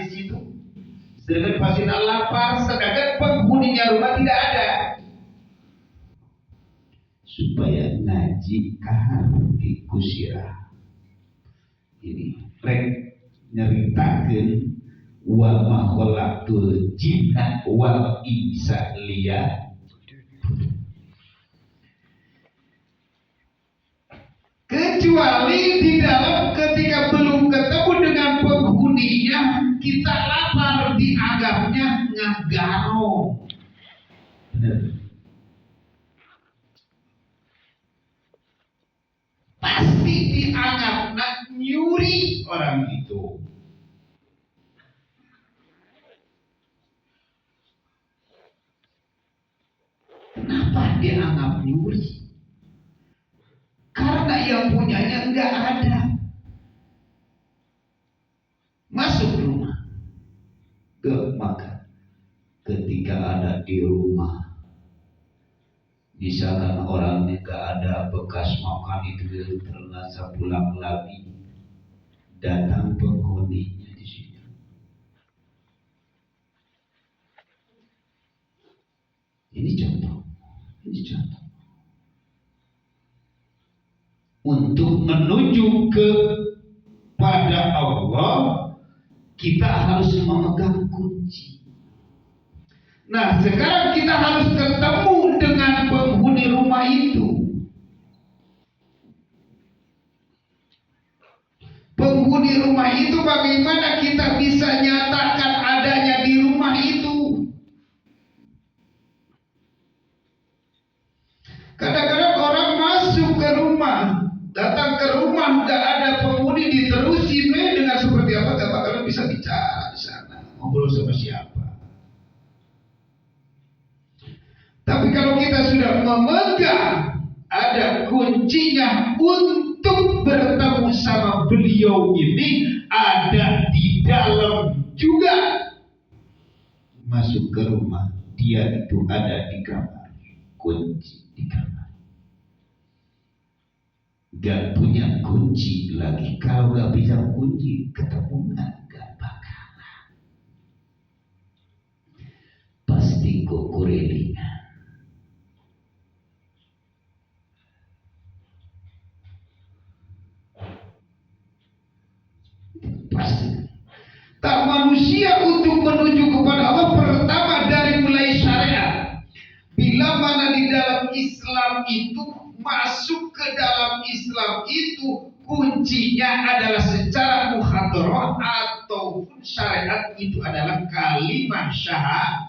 di situ. Sedangkan fasina lapar, sedangkan penghuninya rumah tidak ada. Supaya ngaji kahar di kusirah. Ini rek nyeritakeun wa ma khalaqtul jinna wal insa kecuali di dalam ketika belum ketemu dengan penghuninya kita lapar, dianggapnya ngagaro. Benar. Pasti dianggap nyuri orang itu. Kenapa dia anggap nyuri? Karena yang punyanya enggak ada. Masuk rumah, ke makan. Ketika ada di rumah, misalkan orangnya enggak ada bekas makan itu terasa pulang lagi, datang penghuninya di situ. Ini contoh. Untuk menuju kepada Allah, kita harus memegang kunci. Nah, sekarang kita harus ketemu dengan penghuni rumah itu. Penghuni rumah itu bagaimana kita bisa nyatakan adanya di rumah itu? Kadang-kadang orang masuk ke rumah, datang ke rumah, nggak ada penghuni, diterusi dengan seperti apa? Gak bakalan bisa bicara di sana, ngobrol sama siapa. Tapi kalau kita sudah memegang, ada kuncinya untuk bertemu sama beliau ini, ada di dalam juga. Masuk ke rumah, dia itu ada di kamar, kunci di kamar. Gak punya kunci lagi. Kalau gak bisa kunci, ketemu gak bakalan. Pasti kukurelingan. Pasti. Tak manusia untuk menuju kepada Allah pertama dari mulai syariat. Bila mana di dalam Islam itu, masuk ke dalam Islam itu kuncinya adalah secara muhadarah ataupun syariat itu adalah kalimat syahadat.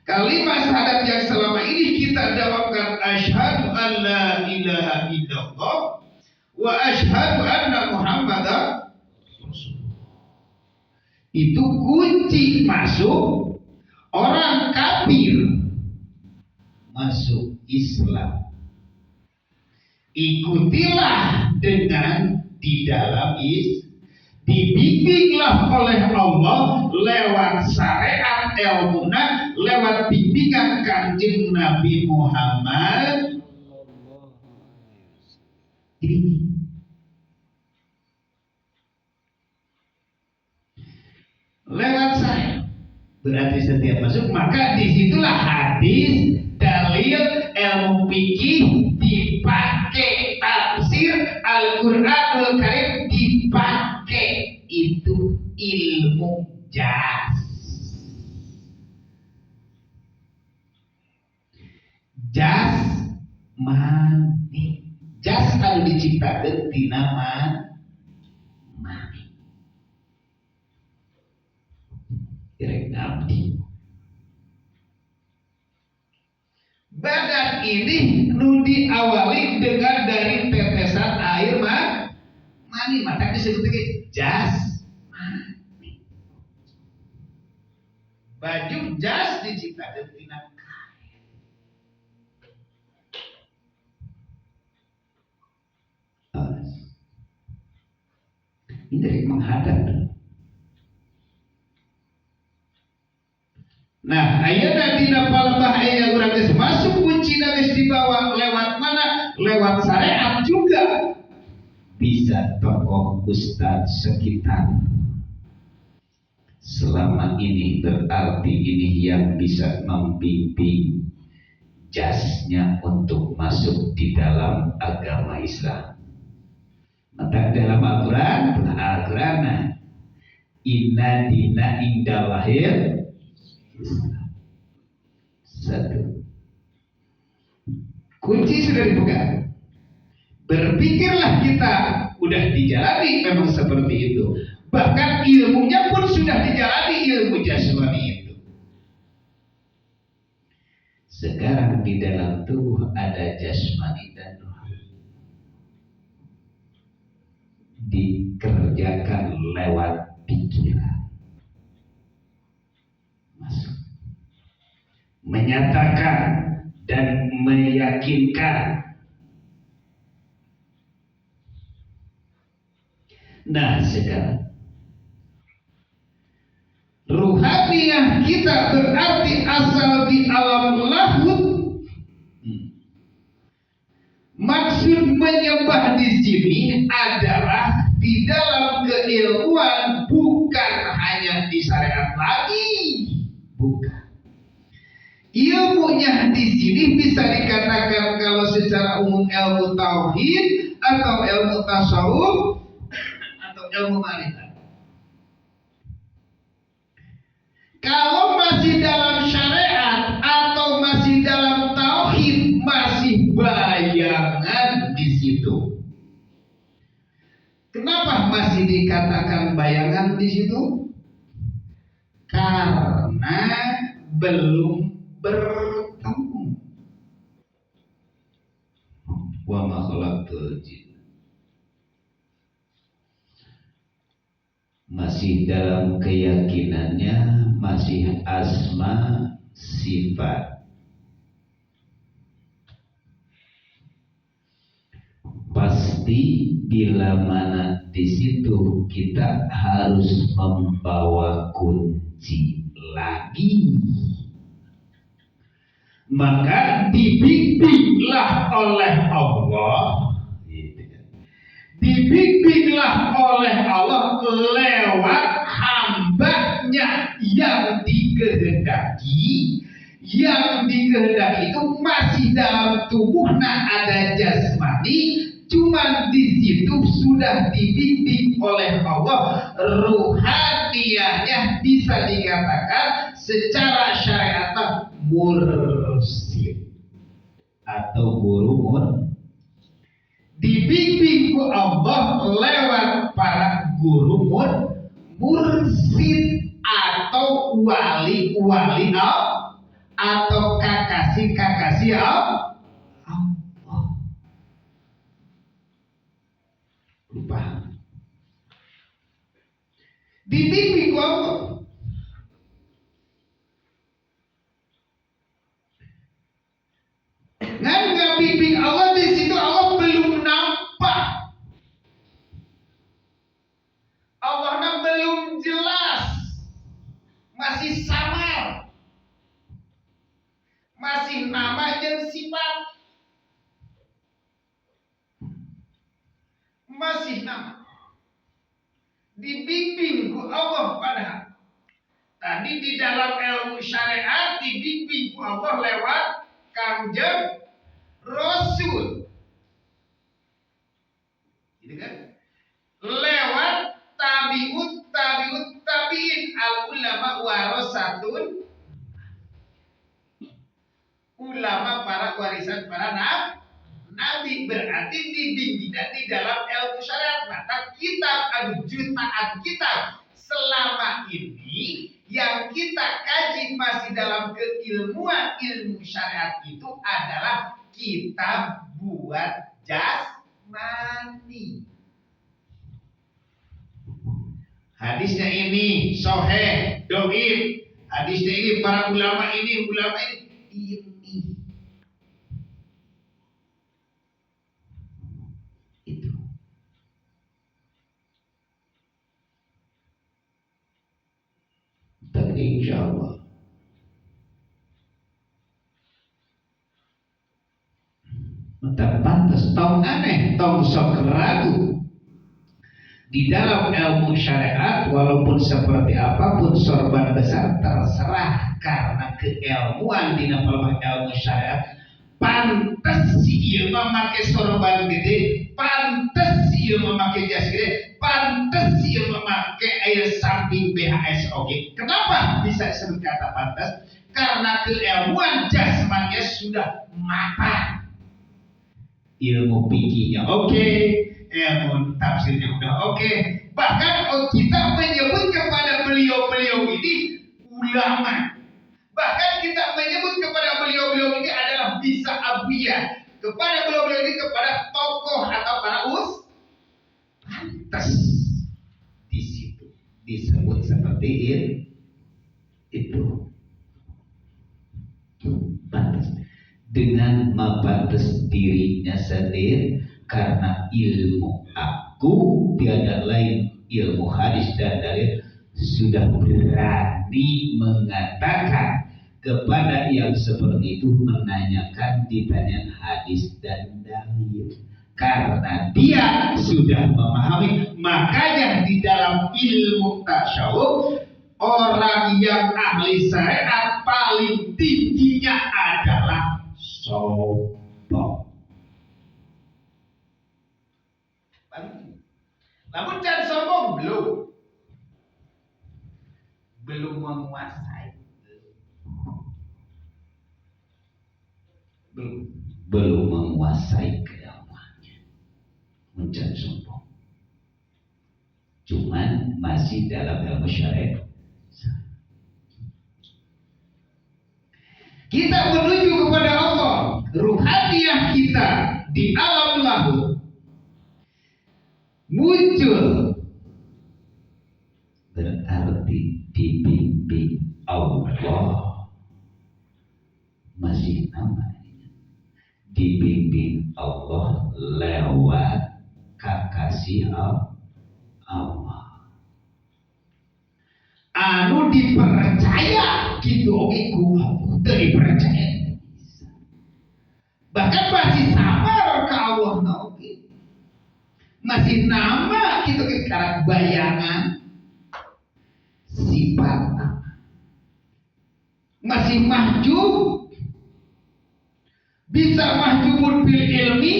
Kalimat syahadat yang selama ini kita jawabkan asyhadu an la ilaha illallah wa asyhadu anna muhammadar rasulullah. Itu kunci masuk orang kafir masuk Islam. Ikutilah dengan di dalam dibimbinglah oleh Allah lewat syariat ilmuna, lewat bimbingan Kanjeng Nabi Muhammad. Ini lewat saya. Berarti setiap masuk, maka disitulah hadis, dalil, ilmu fikih dipakai, tafsir Al-Qur'anul Karim dipakai, itu ilmu jas. Jas mani. Jas anu diciptakeun tina mani. Direk ngabdi. Badan ini nu diawali dengan dari tetesan air mani, maka disebut jas mani. Baju jas diciptakeun tina kain. Ini dari menghadap. Nah, ayeuna dina palembah aya urang geus masuk kuncina geus dibawa lewat mana? Lewat syariat juga. Bisa tokoh ustaz sekitar selama ini berarti ini yang bisa membimbing jasnya untuk masuk di dalam agama Islam. Maka dalam Al-Quran, inna dina indallahil Islam. Satu. Kunci sudah dipegang. Berpikirlah kita, udah dijalani memang seperti itu. Bahkan ilmunya pun sudah dijalani, ilmu jasmani itu. Sekarang di dalam tubuh ada jasmani dan rohani. Dikerjakan lewat pikiran. Masuk. Menyatakan dan meyakinkan. Nah sekarang ruhaniyah kita berarti asal di alam lahut. Maksud menyembah di sini adalah di dalam keilmuan, bukan hanya di syariat lagi. Bukan. Ilmunya di sini bisa dikatakan kalau secara umum ilmu tauhid atau ilmu tasawuf atau ilmu ma'rifat. Kalau masih dalam syariat atau masih dalam tauhid, masih bayangan di situ. Kenapa masih dikatakan bayangan di situ? Karena belum bertemu. Wa ma khalaqtul jinna. Masih dalam keyakinannya, masih asma sifat. Pasti bila mana di situ kita harus membawa kunci lagi, maka dibimbinglah oleh Allah. Dibimbinglah oleh Allah lewat hambanya yang dikehendaki. Yang dikehendaki itu masih dalam tubuh, ada jasmani. Cuman di situ sudah dibimbing oleh Allah. Ruhaniyahnya bisa dikatakan secara syariat mursyid atau guru dibimbing ku Allah lewat para guru mursyid atau wali-wali Allah atau kakasih-kakasih Allah. Lupa. Dibimbing ku Allah. Nggak bimbing Allah di situ, Allah belum nampak. Allahnya belum jelas, masih samar, masih nama dan sifat, masih nama. Dibimbing ku Allah padahal. Tadi di dalam ilmu syariat dibimbing ku Allah lewat Kangjeng Rasul, gitu kan? Lewat tabiin, al ulama warasatul, ulama para warisan para nabi. Berarti dibimbing di dalam ilmu syariat. Maka kitab jutaan kitab selama ini yang kita kaji masih dalam keilmuan ilmu syariat itu adalah kitab buat jasmani. Hadisnya ini sahih, dhaif. Hadisnya ini para ulama ini. Itu. Dan insya Allah tak pantas, tong aneh, tong sok ragu di dalam ilmu syariat walaupun seperti apapun sorban besar terserah, karena keilmuan di nama ilmu syariat. Pantes ieu memakai sorban gede, pantes ieu memakai jas gede, pantes ieu memakai air samping BHS oke. Kenapa bisa disebut kata pantes? Karena keilmuan jasmaninya sudah matang. Ilmu fikihnya oke, ilmu tafsirnya udah oke. Bahkan kita menyebut kepada beliau-beliau ini ulama. Bahkan kita menyebut kepada beliau-beliau ini adalah bisa abiyah. Kepada beliau-beliau ini kepada tokoh atau para pantas di situ disebut seperti itu. Pantas dengan mempantas dirinya sendiri, karena ilmu aku tiada lain ilmu hadis dan dalil, sudah berani mengatakan kepada yang seperti itu, menanyakan ditanya hadis dan dalil, karena dia sudah memahami. Makanya di dalam ilmu tasawuf, orang yang ahli syariat paling tingginya adalah sombong. Namun jangan sombong, belum menguasai, belum menguasai keilmuannya. Jangan sombong, cuman masih dalam ilmu syariat. Kita menuju kepada Allah, ruhaniyah kita di alam lahir muncul, berarti dibimbing Allah. Masih namanya dibimbing Allah lewat kekasih Allah. Anu dipercaya gitu, oke, ku dipercaya. Bahkan masih sabar ke Allah, oke. Masih nama gitu ke karak bayangan sifat, masih mahjub, bisa mahjubun bil ilmi,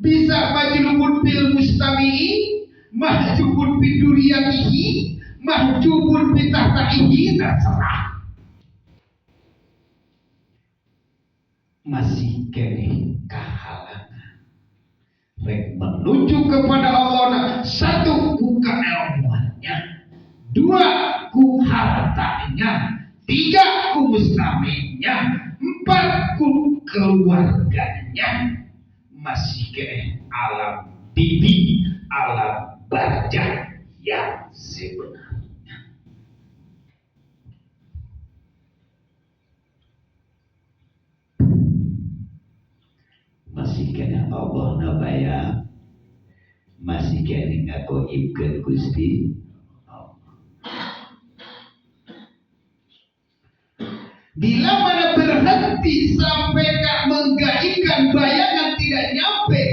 bisa majlubun bil mustami'i, mahjubun biduriyatihi, mahjubun bitahta'ihi, terserah. Masih kene kehalangan rek menuju kepada Allah. Satu, buka ilmuannya. Dua, ku hartanya. Tiga, ku mustami'nya. Empat, ku keluarganya. Masih kene alam bibi, alam barjah yang sebenarnya. Masih kena Allah nabaya, masih kena ngagoibkan Gusti Allah. Bila mana berhenti sampai menggaibkan bayangan tidak nyampe,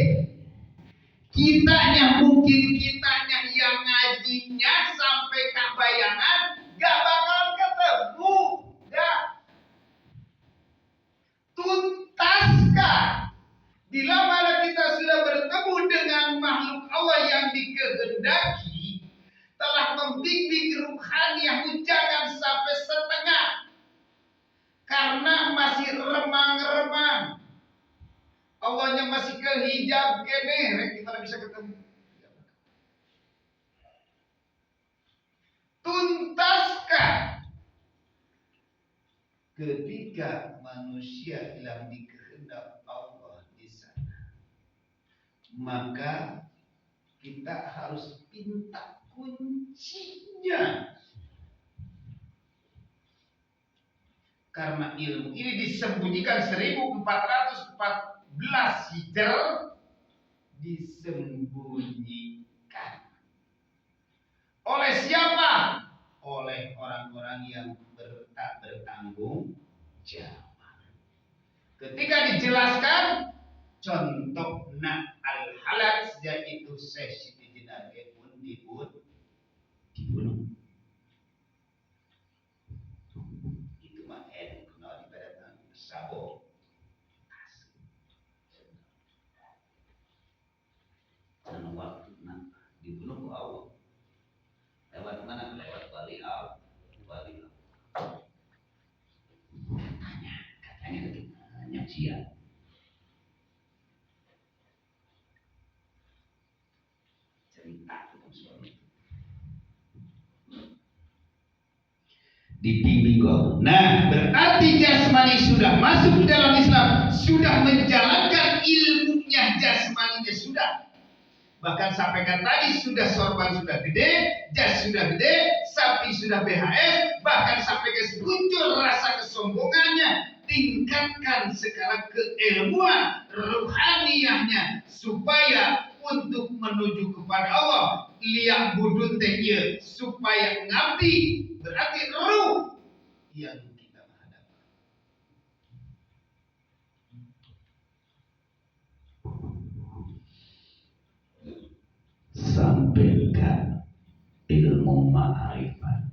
kitanya mungkin kitanya yang ngajinya sampai ke bayangan gak bakal ketemu. Gak tuntaskah? Bila mana kita sudah bertemu dengan makhluk Allah yang dikehendaki, telah membimbing ruhaniyah, jangan sampai setengah, karena masih remang-remang. Allahnya masih kehijab kene, kita bisa ketemu. Tuntaskah ketika manusia hilang di kehendak Allah di sana, maka kita harus minta kuncinya. Karena ilmu ini disembunyikan 1414 Hijrah, disembunyikan oleh siapa? Oleh orang-orang yang tak bertanggung jawab. Ketika dijelaskan contoh al-halal, yaitu Syekh Siti Jenar pun dibunuh. manusia. Cerita soal itu. Dibimbing kok. Nah, berarti jasmani sudah masuk dalam Islam, sudah menjalankan ilmunya jasmaninya sudah. Bahkan sampaikan tadi sudah sorban sudah gede, jas sudah gede, sapi sudah BHS, bahkan sampai muncul rasa kesombongannya. Tingkatkan sekarang keilmuan ruhaniyahnya supaya untuk menuju kepada Allah liyak budun teh supaya ngabdi berarti ruh yang kita menghadapi. Sampaikan ilmu ma'rifat.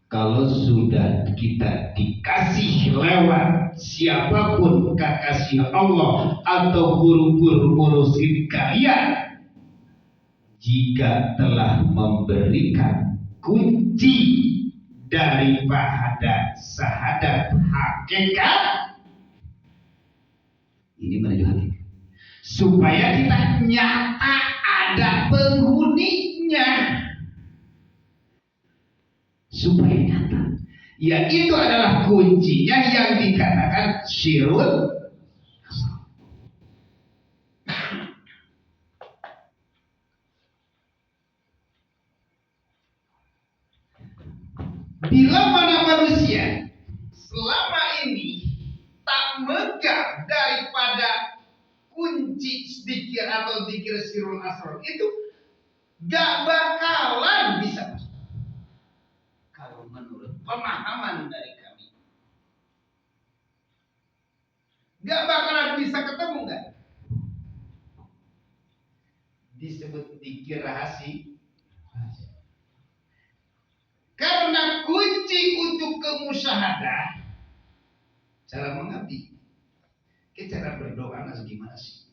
Kalau sudah kita dikasih lewat siapapun kekasih Allah atau guru-guru murid kalian, jika telah memberikan kunci daripada syahadat hakikat, ini menuju hakikat, supaya kita nyata ada penghuninya. Supaya nyata, ya itu adalah kuncinya yang dikatakan syirul asal. Bila mana manusia selama ini tak megang daripada kunci sedikit atau dikir sirul asal itu, gak bakalan bisa masuk. Kalau menurut pemahaman dari kami, gak bakalan bisa ketemu gak? Disebut dikir rahasia. Karena kunci untuk kemusyahadah cara mengabdi. Cara berdoa gimana sih?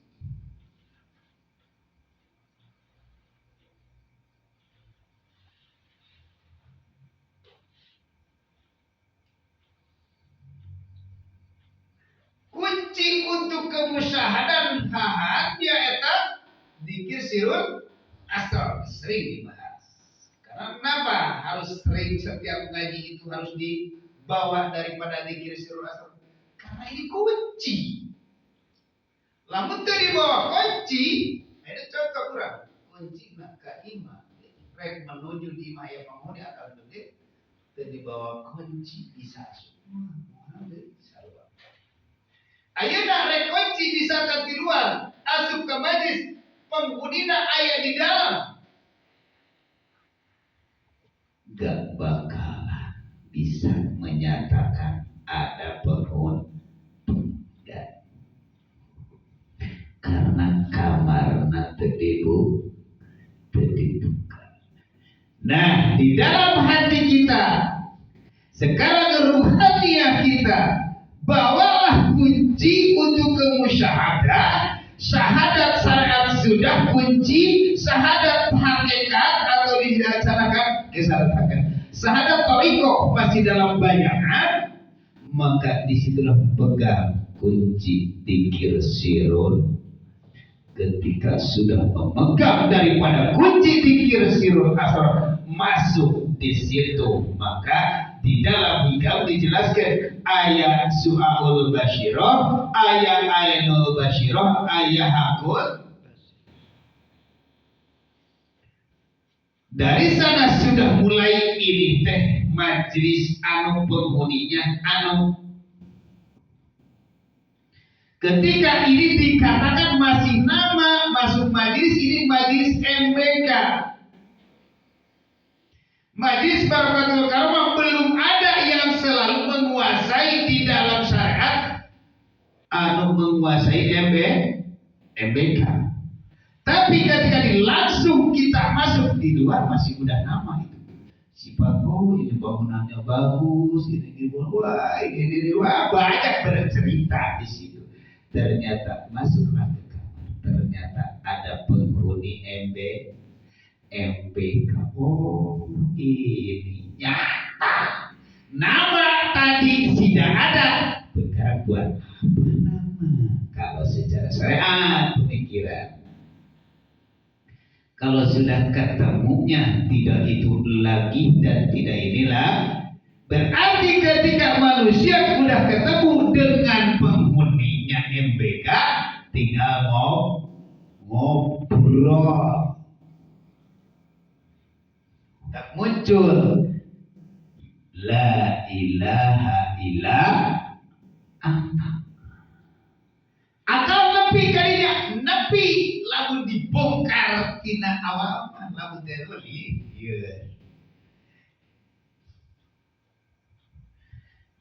Kunci untuk kemusyahadan dia eta dikir sirul asal sering dibahas. Karena kenapa harus sering setiap ngaji itu harus dibawa daripada dikir sirul asal? Karena ini kunci. Lamun teu dibawa kunci, ada contoh kurang. Kunci nak ka imah, rek menuju di imah ya pamoni akan gede, teu dibawa kunci bisa semua. Ayeuna rek kunci bisa di luar, asup ke majlis, penghunina aya di dalam. Gak bakalan bisa menyatakan ada penghuni. Gak. Karena kamarna terdibuka. Nah, di dalam hati kita, sekarang ruhaniyah kita, bawalah kunci untuk kemusyahadah. Syahadat syariat sudah kunci, syahadat hakikat atau dilaksanakan syahadat thariqah masih dalam bayangan, maka disitulah pegang kunci dzikir sirul. Ketika sudah memegang daripada kunci dzikir sirul asrar masuk di situ, maka di dalam hikam dijelaskan ayat su'aul basyirah, ayat ainul basyirah, ayat hakul. Dari sana sudah mulai ini teh majlis anu penghuninya anu. Ketika ini dikatakan masih nama masuk majlis, ini majlis MBK. Majlis Barakatul Karamah belum ada yang selalu menguasai di dalam syariat anu menguasai MBK. Tapi ketika langsung kita masuk di luar masih udah nama itu. Sifat ini bangunannya bagus, ini wah banyak bercerita di situ. Ternyata masuklah ke kamar. Ternyata ada penghuni MBK. Oh, ini nyata. Nama tadi tidak ada, perkara buat apa nama? Kalau secara syariat pemikiran. Kalau sudah ketemunya tidak itu lagi dan tidak inilah, berarti ketika manusia sudah ketemu dengan penghuninya MBK, tinggal ngobrol. Tak muncul la ilaha illa anta. Akal nepi kalinya nepi lalu dibongkar tina awal lalu teruli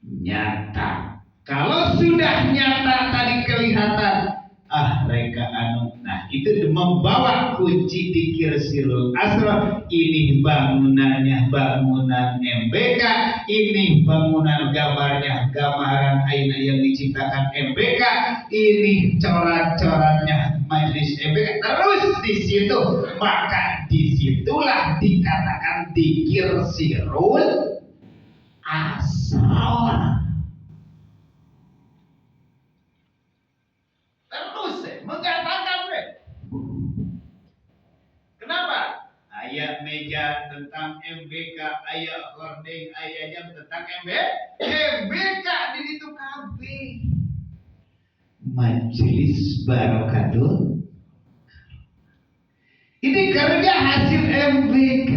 nyata. Kalau sudah nyata tadi kelihatan mereka nah itu membawa kunci dikir sirul asrar. Ini bangunannya bangunan MBK, ini bangunan gambarnya gambaran aina yang diciptakan MBK, ini coret-coretnya majelis MBK. Terus di situ, maka disitulah dikatakan dikir sirul asrar. Kenapa? Ayat meja tentang MBK, ayat hording, ayatnya tentang MBK di situ KB. Majelis Barakatul. Ini kerja hasil MBK.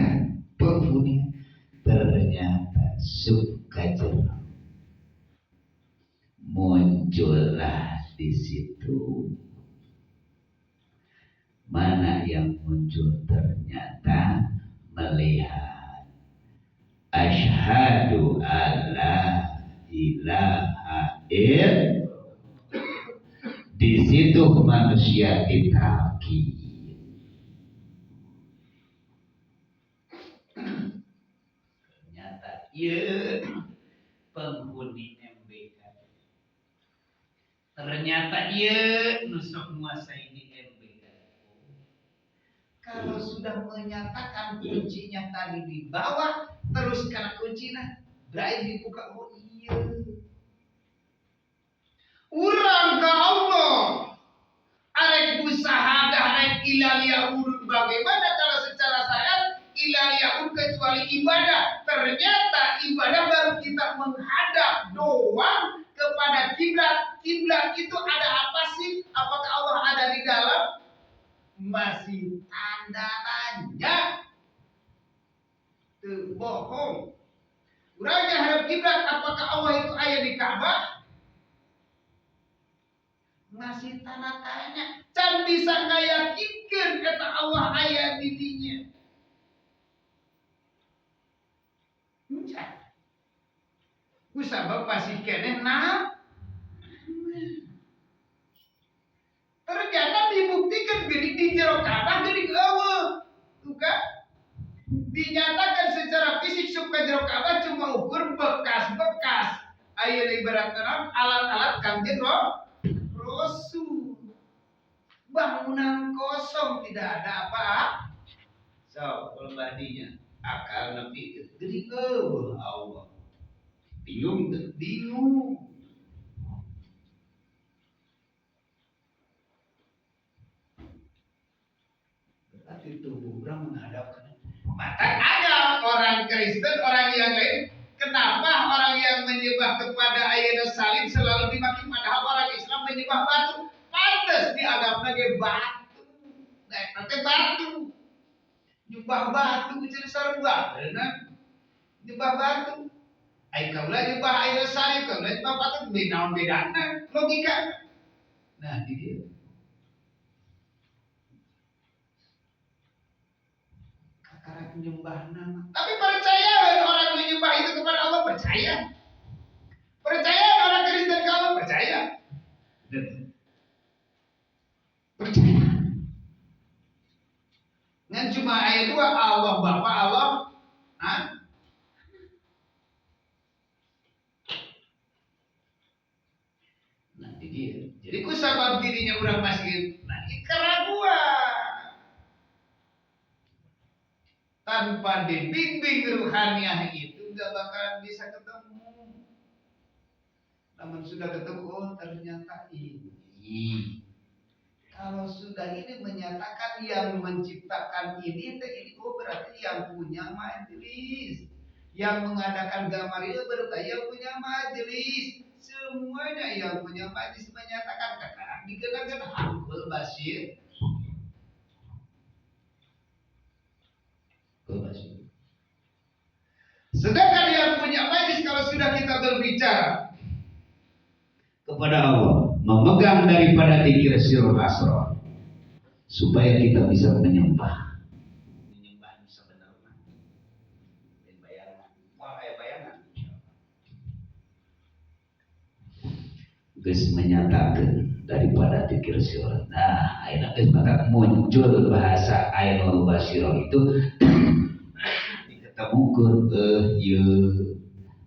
Penghuni ternyata suka jerah. Muncullah di situ. Mana yang muncul ternyata melihat asyhadu alla ilaha illallah. Di situ manusia ditaki. Ternyata penghuni MBK. Ternyata nusuk menguasai di MBK. Kalau sudah menyatakan kuncinya tadi di bawah, terus karena kuncinya berarti dibuka. Oh iya. Urang ke Allah. Arek musahadah, arek ilahiyah urut. Bagaimana kalau secara syariat ilahiyah urut kecuali ibadah? Ternyata ibadah baru kita menghadap doang kepada kiblat. Kiblat itu ada apa sih? Apakah Allah ada di dalam? Masih tanda tanya. Tuh bohong. Urangnya hadap kiblat, apakah Allah itu ayat di Ka'bah? Masih tanda tanya. Can bisa ngayakinkan kata Allah ayat di dinya. Enggak. Kusabab pasti kene ternyata dibuktikan gede di jero Ka'bah gede eueuh. Tuh kan? Dinyatakan secara fisik suka jero Ka'bah cuma ukur bekas-bekas. Aya ibaratna alat-alat Kangjeng Rasul. Bangunan kosong tidak ada apa. So, pelbadinya akal nabi gede Allah. Bingung. Berarti tubuh orang menghadapkan. Maka ada orang Kristen, orang yang lain. Kenapa orang yang menyembah kepada ayat salib selalu dimaki, padahal orang Islam menyembah batu? Pantas dianggap sebagai batu. Nanti batu. Nyembah batu jadi sarua, nyembah batu. Ai kaulah nyembah ayat salib, kaulah nyembah batu, beda-bedana logika. Nah, di dia. Menyembah nama. Tapi percaya orang menyembah itu kepada Allah, percaya. Percaya orang Kristen kalau percaya. Percaya. Ngan cuma ayat 2 Allah Bapa Allah. Nah ini dia. Jadi ku sabab dirinya orang masih keraguan. Tanpa dibimbing ruhaniah itu gak bakalan bisa ketemu. Namun sudah ketemu, oh ternyata ini. Kalau sudah ini menyatakan yang menciptakan ini oh berarti yang punya majelis. Yang mengadakan gambar itu berarti yang punya majelis. Semuanya yang punya majelis menyatakan kata dikenakan Hakul Basir. Sedangkan yang punya majelis kalau sudah kita berbicara kepada Allah, memegang daripada dzikir sirrul asrar, supaya kita bisa menyembah sebenarnya. Dan bayangan. Geus menyatakan daripada dzikir sirrul. Nah, ayeuna geus maka muncul bahasa ainul basirah itu diketemukeun ieu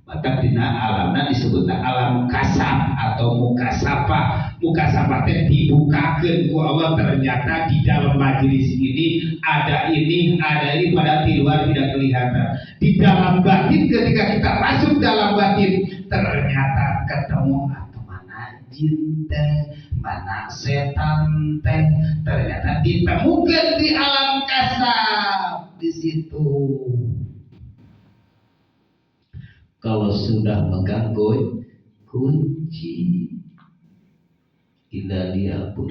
maka dina alamna disebutna alam kasab atau mukasapa. Mukasapa teh dibukakeun ku Allah, ternyata di dalam majelis ini ada ini pada di luar tidak kelihatan. Di dalam batin ketika kita masuk dalam batin ternyata ketemu mana jin teh, mana setan teh, ternyata ditemukan di alam kasab di situ. Kalau sudah mengganggu kunci ilaliabun.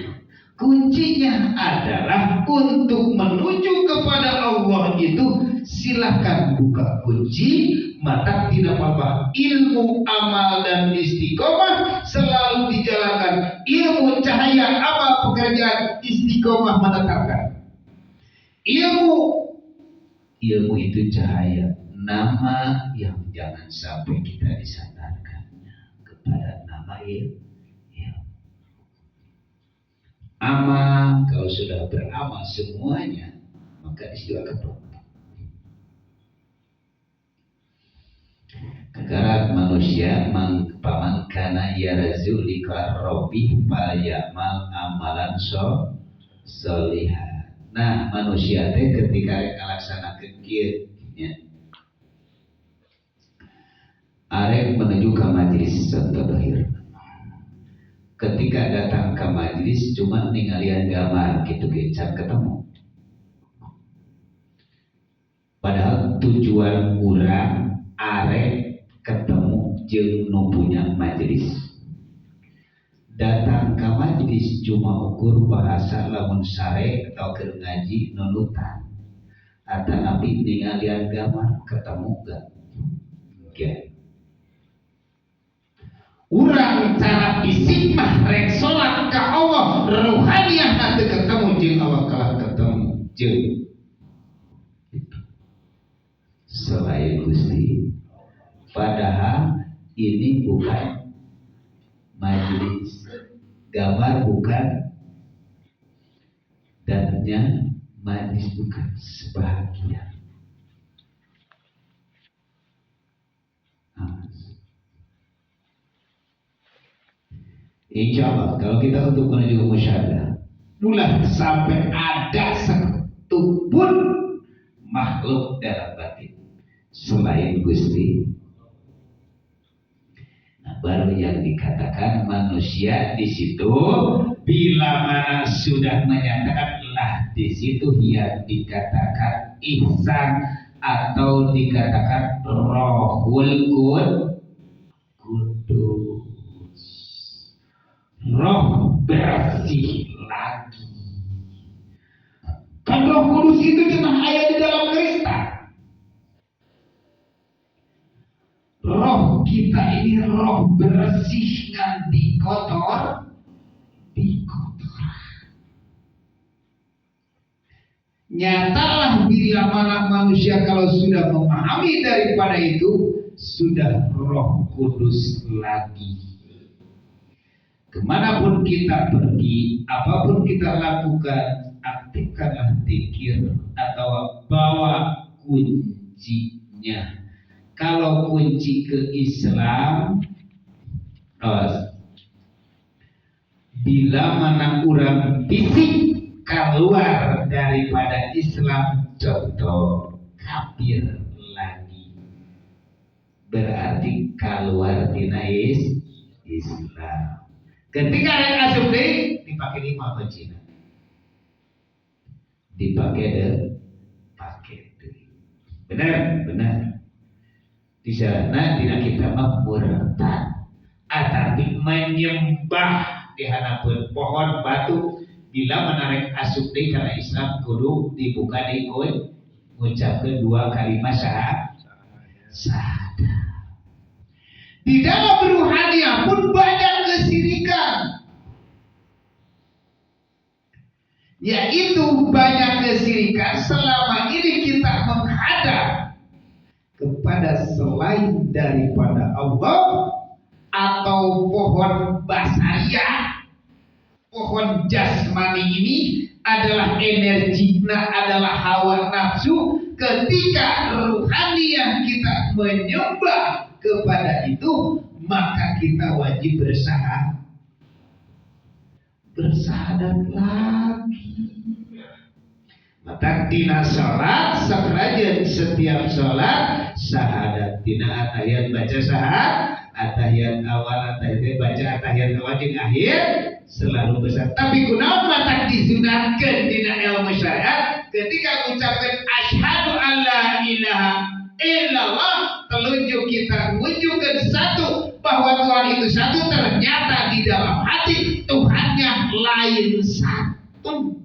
Kuncinya adalah untuk menuju kepada Allah itu silahkan buka kunci mata tidak apa-apa. Ilmu, amal dan istiqomah selalu dijalankan. Ilmu, cahaya, amal, pekerjaan, istiqomah menetapkan. Ilmu itu cahaya. Nama yang jangan sampai kita disandarkannya kepada nama ilmu. Amal, kalau sudah beramal semuanya maka disitu akan berubah. Kekarat manusia pamangkana yarzu likar robih falyamal amalan solihah. Nah manusia teh ketika ngalaksanakeun kieu nya arek menuju ke majelis contoh dohir. Ketika datang ke majelis cuma ninggalian gambar gitu can ketemu. Padahal tujuan urang arek ketemu jeung nu punya majelis. Datang ke majelis cuma ukur bahasa lamun sare atau keur ngaji nunutan. Atanapi ninggalian gambar ketemu gak? Oke. Urang cara fisik mah rek salat ka Allah, ruhaniyah nanti ketemu jeung Allah kalah ketemu jeung selain Gusti. Padahal ini bukan majelis, gambar bukan, dannya majelis bukan, sebahagia. Insya Allah kalau kita untuk menuju musyahadah mulai sampai ada satu pun makhluk dalam batin selain Gusti. Nah, baru yang dikatakan manusia di situ bila mana sudah menyatakan lah di situ yang dikatakan ihsan atau dikatakan rohul kudus. Roh bersih lagi. Kan Roh Kudus itu cuma ayat di dalam Kristus. Roh kita ini roh bersih nganti kotor, dikotor. Nyatalah bila mana manusia kalau sudah memahami daripada itu sudah Roh Kudus lagi. Kemanapun kita pergi, apapun kita lakukan, aktifkanlah dzikir atau bawa kuncinya. Kalau kunci ke Islam, bila mana orang fisik keluar daripada Islam, contoh kafir lagi, berarti keluar dina Islam. Ketika rek asup deui dipakai 5 kuncina. Dipakai deui. Benar. Di sana dina kita mah murtad. Atapi menyembah di hadapan pohon batu bila menarik asup deui kana Islam kudu dibuka deui ku ngucapkeun 2 kalimat syahadat. Di dalam ruhania pun banyak kesirikan. Yaitu banyak kesirikan selama ini kita menghadap kepada selain daripada Allah atau pohon basariah. Pohon jasmani ini adalah energinya, adalah hawa nafsu. Ketika ruhaniah kita menyembah kepada itu, maka kita wajib bersahadat lagi. Maka dina salat sakarajan setiap salat syahadat dina atahiyat baca syahadat, atahiyat awal atahiyat baca atahiyat awal jeung akhir selalu besar. Tapi kunaon matak disunatkeun dina ilmu syariat ketika ucapkan asyhadu alla ilaha illallah, telunjuk kita menunjukkan satu bahwa Tuhan itu satu, ternyata di dalam hati Tuhannya lain satu.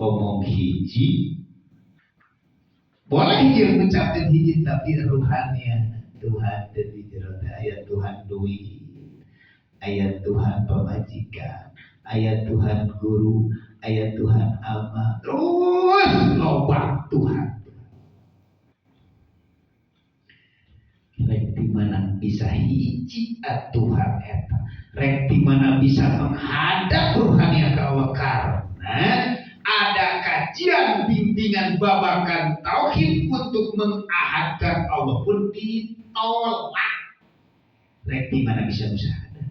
Omong hiji boleh hiji mengucapkan hiji, tapi ruhanian Tuhan dan di jero ayat Tuhan duit, ayat Tuhan pemajikan, ayat Tuhan guru, ayat Tuhan ama, terus loba Tuhan. Rek di mana bisa hiji Tuhan eta, rek di mana bisa menghadap ruhanian ka Allah, karena ada kajian bimbingan babakan tauhid untuk mengahadkan Allah pun ditolak. Rek di mana bisa musyahadah.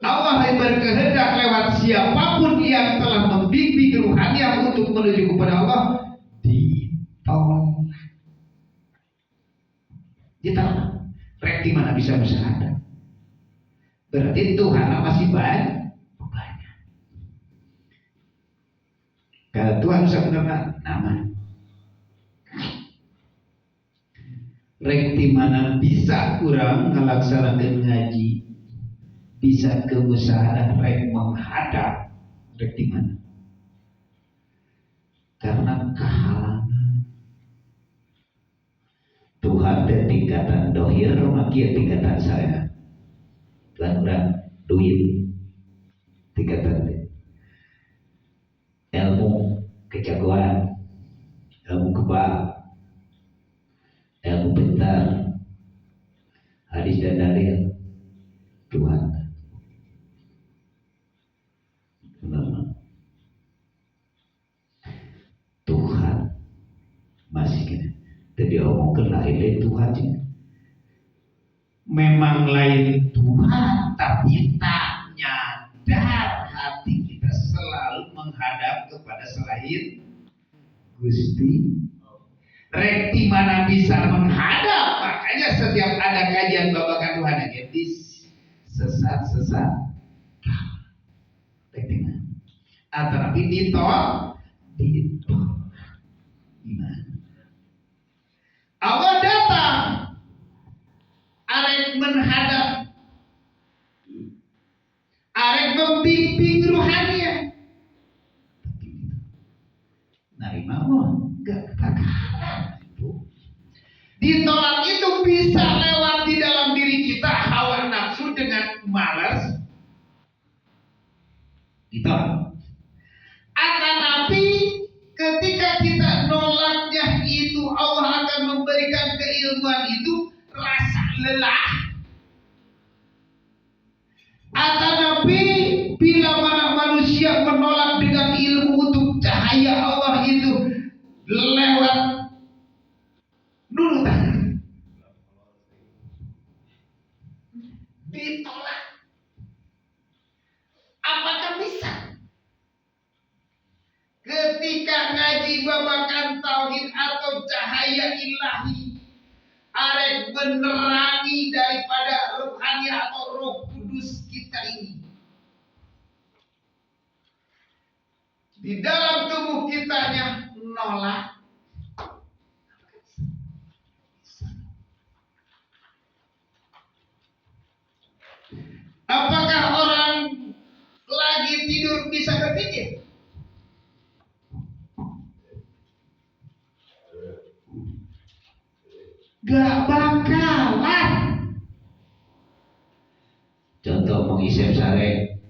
Allah yang berkehendak lewat siapapun yang telah membimbing ruhaniah untuk menuju kepada Allah ditolak. Ditolak. Rek di mana bisa musyahadah. Berarti Tuhan masih banyak. Kalau Tuhan bisa menerima nama. Rek di mana bisa kurang ngelaksanakan ngaji, bisa ke musyawarah rek menghadap, rek di mana? Karena kehalangan. Tuhan dan tingkatan dohir, makia tingkatan saya. Tuhan orang duit tingkatan ilmu kejagoan, ilmu kebal, ilmu bentar, hadis dan dalil Tuhan. Tuhan masih gini. Jadi omongkan lain Tuhan sih. Memang lain Tuhan, tapi tak nyadar hati kita selalu menghadap kepada selain Gusti. Rek di mana bisa menghadap, makanya setiap ada kajian babakan Tuhan yang sesat. Rek di mana? Atau ditolak. Gimana? Allah datang, arek menghadap, arek membimbing ruhaniah. Narima mau enggak bakalan itu. Ditolak itu bisa lewat di dalam diri kita hawa nafsu dengan malas. Ditolak. Akan tapi ketika kita nolaknya itu, Allah akan memberikan keilmuan itu rasa lelah. Akan tapi bila mana manusia menolak dengan ilmu untuk cahaya Allah itu lewat nurutan, ditolak. Apakah bisa? Ketika ngaji babakan tauhid cahaya ilahi arek menerangi daripada rohani atau Roh Kudus kita ini. Di dalam tubuh kitanya nolak. Apakah orang lagi tidur bisa berpikir? Gak bakalan. Contoh mengisep sare.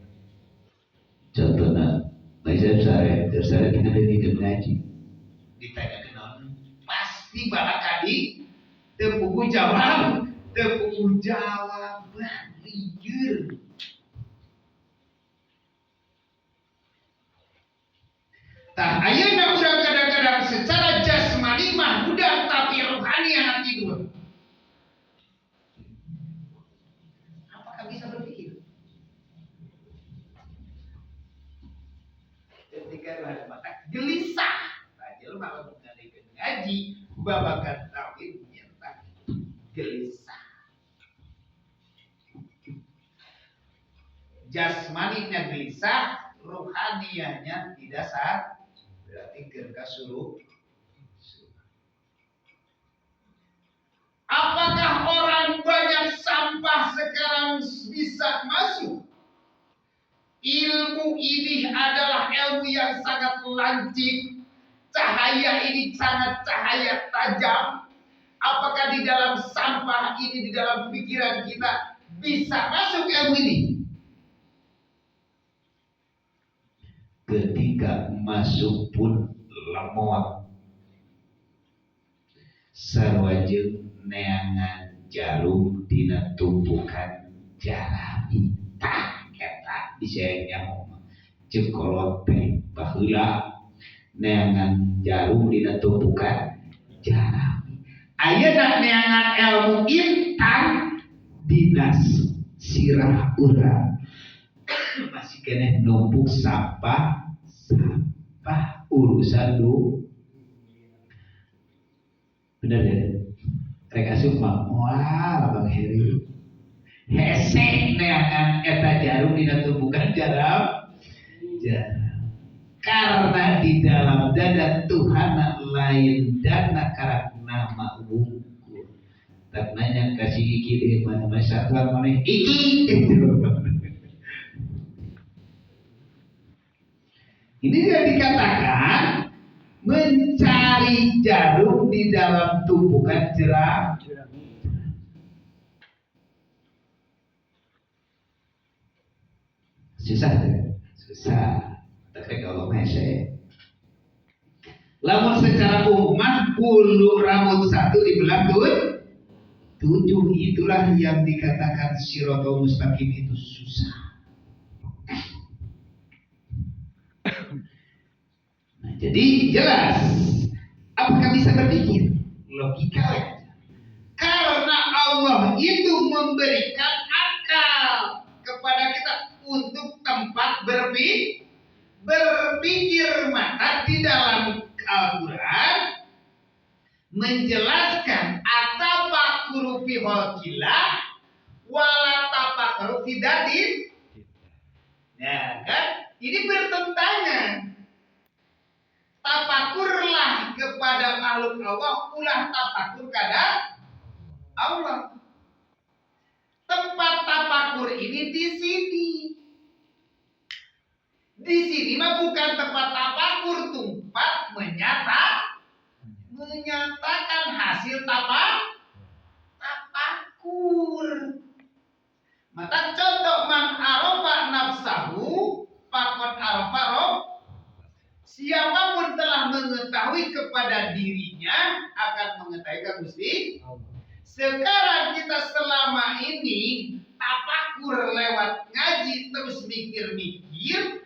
Contohnya mengisep sare. Terus sare kita dari ngaji. Ditanya kenal. Pasti balakadi. Tepuku jawab. Tepuku jawab. Liur. Tah ayeuna urang kadang-kadang secara jasmani mah budak tapi rohani yang tidur. Apakah bisa berpikir? Ketika ada mata gelisah, aja lu malah mengalihkan ngaji, babakan tauhid nyata gelisah. Jasmaninya gelisah, rohanianya tidak sah, berarti gerka suruh. Apakah orang banyak sampah sekarang bisa masuk? Ilmu ini adalah ilmu yang sangat lancip. Cahaya ini sangat cahaya tajam. Apakah di dalam sampah ini, di dalam pikiran kita bisa masuk ilmu ini? Ketika masuk pun lemot. Sarwajeng neangan jarum dina tumpukan jarami. Tah eta disayangnya cekolot teh baheula neangan jarum dina tumpukan jarami. Ayeuna neangan ilmu intan dinas sirah urang. Masih kena numpuk sampah urusan lu. Bener ya? Rek asup mah wah Bang Heri hese neangan eta jarum dina tumpukan jarum. Karena di dalam dada Tuhan lain dana karak nama wungkul. Tak nanya kasih iki di mana satuan mana iki. Ini yang dikatakan mencari jarum di dalam tumpukan jerami. Susah. Tapi kalau mesej, lamun secara umum bulu rambut satu dibelah tujuh, itulah yang dikatakan siratal mustaqim itu susah. Nah, jadi jelas, apakah bisa berpikir? Logika aja. Karena Allah itu memberikan akal kepada kita untuk tempat berpikir, maka di dalam Al-Quran menjelaskan atafakuru fi khalqillah wala tafakuru fi datin. Nah, kan ini bertentangan. Tafakurlah kepada makhluk Allah, ulah tafakur kepada Allah. Tempat tafakur ini di sini. Di sini mah bukan tempat tafakur, tempat menyatakan hasil tafakur. Maka contoh man arofa nafsahu faqad arofa rob. Siapapun telah mengetahui kepada dirinya akan mengetahui Gusti. Sekarang kita selama ini tafakur lewat ngaji terus mikir-mikir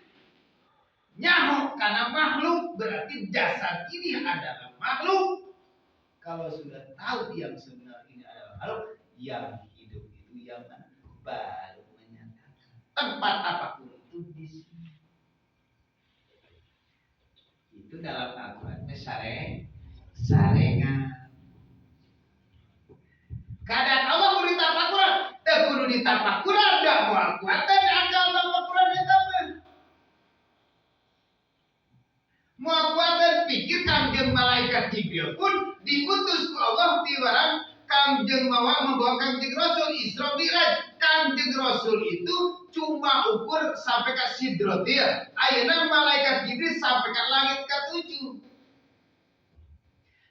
nyaho karena makhluk, berarti jasad ini adalah makhluk. Kalau sudah tahu yang sebenarnya ini adalah makhluk, yang hidup itu yang baru menyatakan tempat tafakur itu di sini. Itu dalam Al-Quran sarengan Kadang Allah kudu ditapakuran, teu kudu ditapakuran da moal kuatan akal tapakuran eta mah. Moal kuatan pikir Kangjeng malaikat Jibril pun diutus ku Allah di barang Kangjeng membawa Kangjeng Rasul Isra Mi'raj. Kangjeng Rasul itu cuma ukur sampai ke Sidratil. Ayeuna malaikat Jibril sampai ke langit ke-7.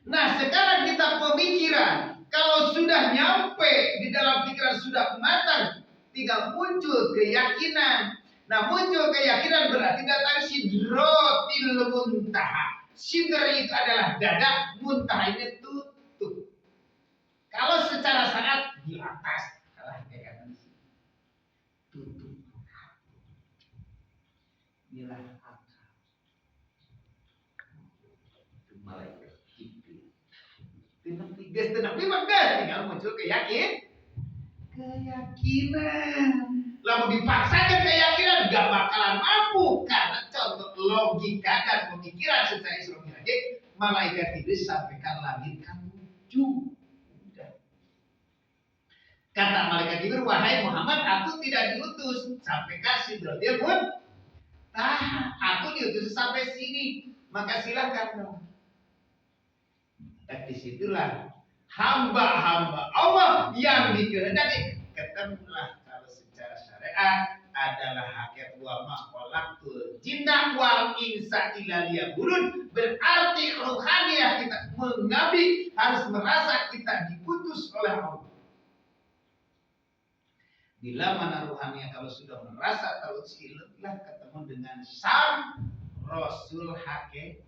Nah, sekarang kita pemikiran, kalau sudah nyampe di dalam pikiran sudah matang, tinggal muncul keyakinan. Nah, muncul keyakinan berarti datang Sidratil Muntaha. Sidr itu adalah dada, muntaha ini tutup. Kalau secara sangat di atas, kalah kayak tutup. Inilah akal. Itu malaikat Jibril. Tenang, tinggal muncul keyakinan. Lalu dipaksakan keyakinan gak bakalan mampu karena contoh logika dan pemikiran secara Isra Mi'raj malaikat Jibril sampaikan langit ke-7. Kata malaikat Jibril, wahai Muhammad, aku tidak diutus sampai ke Sidratil Muntaha. Aku diutus sampai sini. Maka silakan dong. Dan disitulah hamba-hamba Allah yang dikehendaki ketemulah kalau secara syariat adalah hakikat wa ma khalaqtul jinna wal insa illa liya'budun. Berarti ruhaniyah kita mengabdi harus merasa kita diutus oleh Allah. Bila mana ruhaniyah kalau sudah merasa terus hilanglah ketemu dengan sang Rasul Hakim.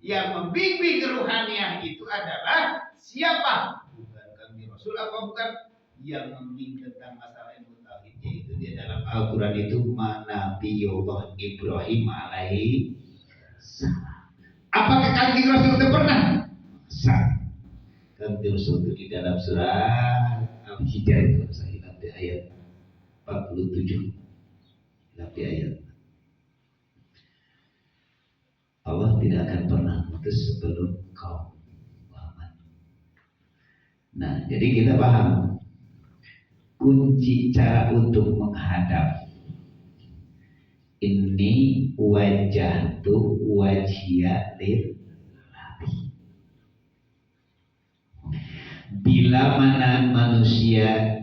Yang membimbing ruhaniyah itu adalah siapa? Bukan Kangjeng Rasul apa bukan? Yang membimbing tentang masalah ilmu tauhid, yaitu di dalam Al-Quran itu Nabiullah Ibrahim alaihi salam. Apakah Kangjeng Rasul itu pernah? Kangjeng Rasul itu di dalam surah Al-Hijr kalau saya ingat di ayat 47 di ayat Allah tidak akan pernah putus sebelum kau Muhammad. Nah, jadi kita paham kunci cara untuk menghadap ini wajah tu wajhiya lillahi. Bila mana manusia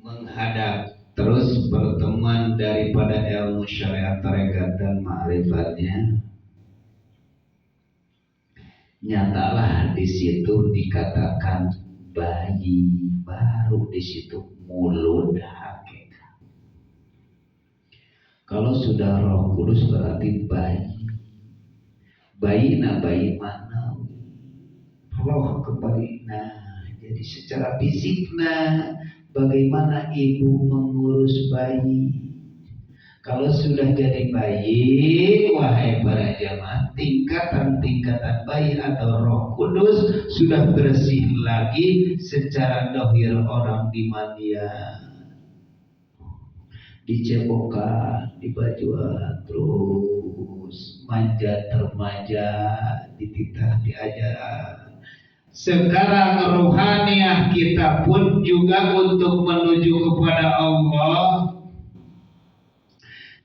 menghadap terus pertemuan daripada ilmu syariat tarekat dan ma'rifatnya, nyatalah di situ dikatakan bayi, baru di situ mulut hakikat. Kalau sudah Roh Kudus berarti bayi. Bayi mana? Roh kembali. Nah, jadi secara fisik bagaimana ibu mengurus bayi? Kalau sudah jadi bayi, wahai para jamaah, tingkatan-tingkatan bayi atau Roh Kudus sudah bersih lagi secara dohir orang di mania, dicebokan, dibajuan, terus manja termanja, dititah, diajar. Sekarang ruhaniyah kita pun juga untuk menuju kepada Allah.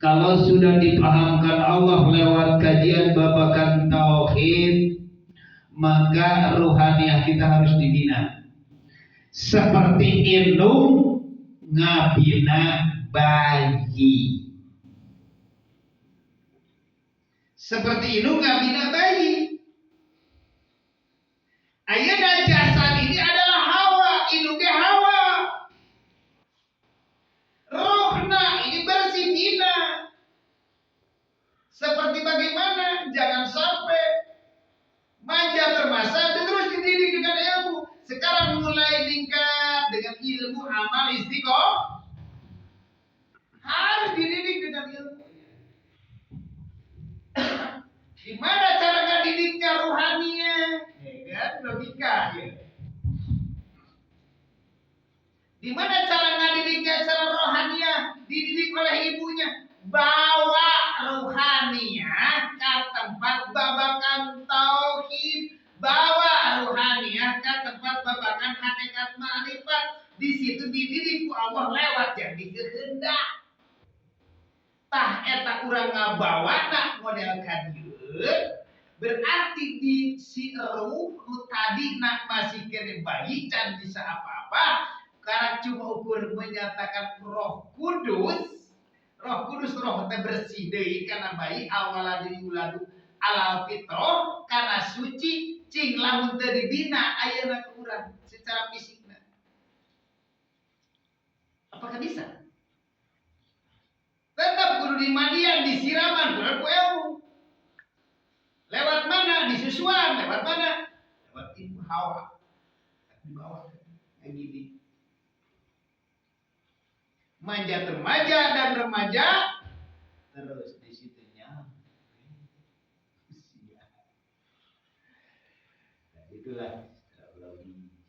Kalau sudah dipahamkan Allah lewat kajian babakan tauhid, maka ruhaniyah kita harus dibina. Seperti indung ngabina bayi. Seperti indung ngabina bayi. Ayeuna jasad ini adalah Hawa, indungnya Hawa. Rohna ini bersih bina. Seperti bagaimana? Jangan sampai manja termasa dan terus dididik dengan ilmu. Sekarang mulai tingkat dengan ilmu amal istiqomah. Harus dididik dengan ilmu. Gimana cara ngedidiknya ruhaninya? Logika ya. Gimana cara ngedidiknya secara rohaniah? Dididik oleh ibunya. Bawa ruhaniah ke tempat babakan tauhid, bawa ruhaniyah ke tempat babakan hakikat ma'rifat. Di situ dididik ku Allah lewat yang dikehendak. Tah eta urang ngabawana model kadieu berarti di si ruh nu tadi nak masih kene bayi can bisa apa-apa karena cuma ukur menyatakan roh kudus roh teh bersih deui kana bayi awala diuladu alal fitrah kana suci cing lamun teu dibina ayeuna ke urang secara fisikna apakah bisa? Tetap kudu dimandian, disiraman, kudu ku ilmu. Lewat mana? Disusuan, lewat mana? Lewat ibu Hawa. Di bawah kayak gini. Manja remaja dan remaja terus di situnya. Nah, itulah logis.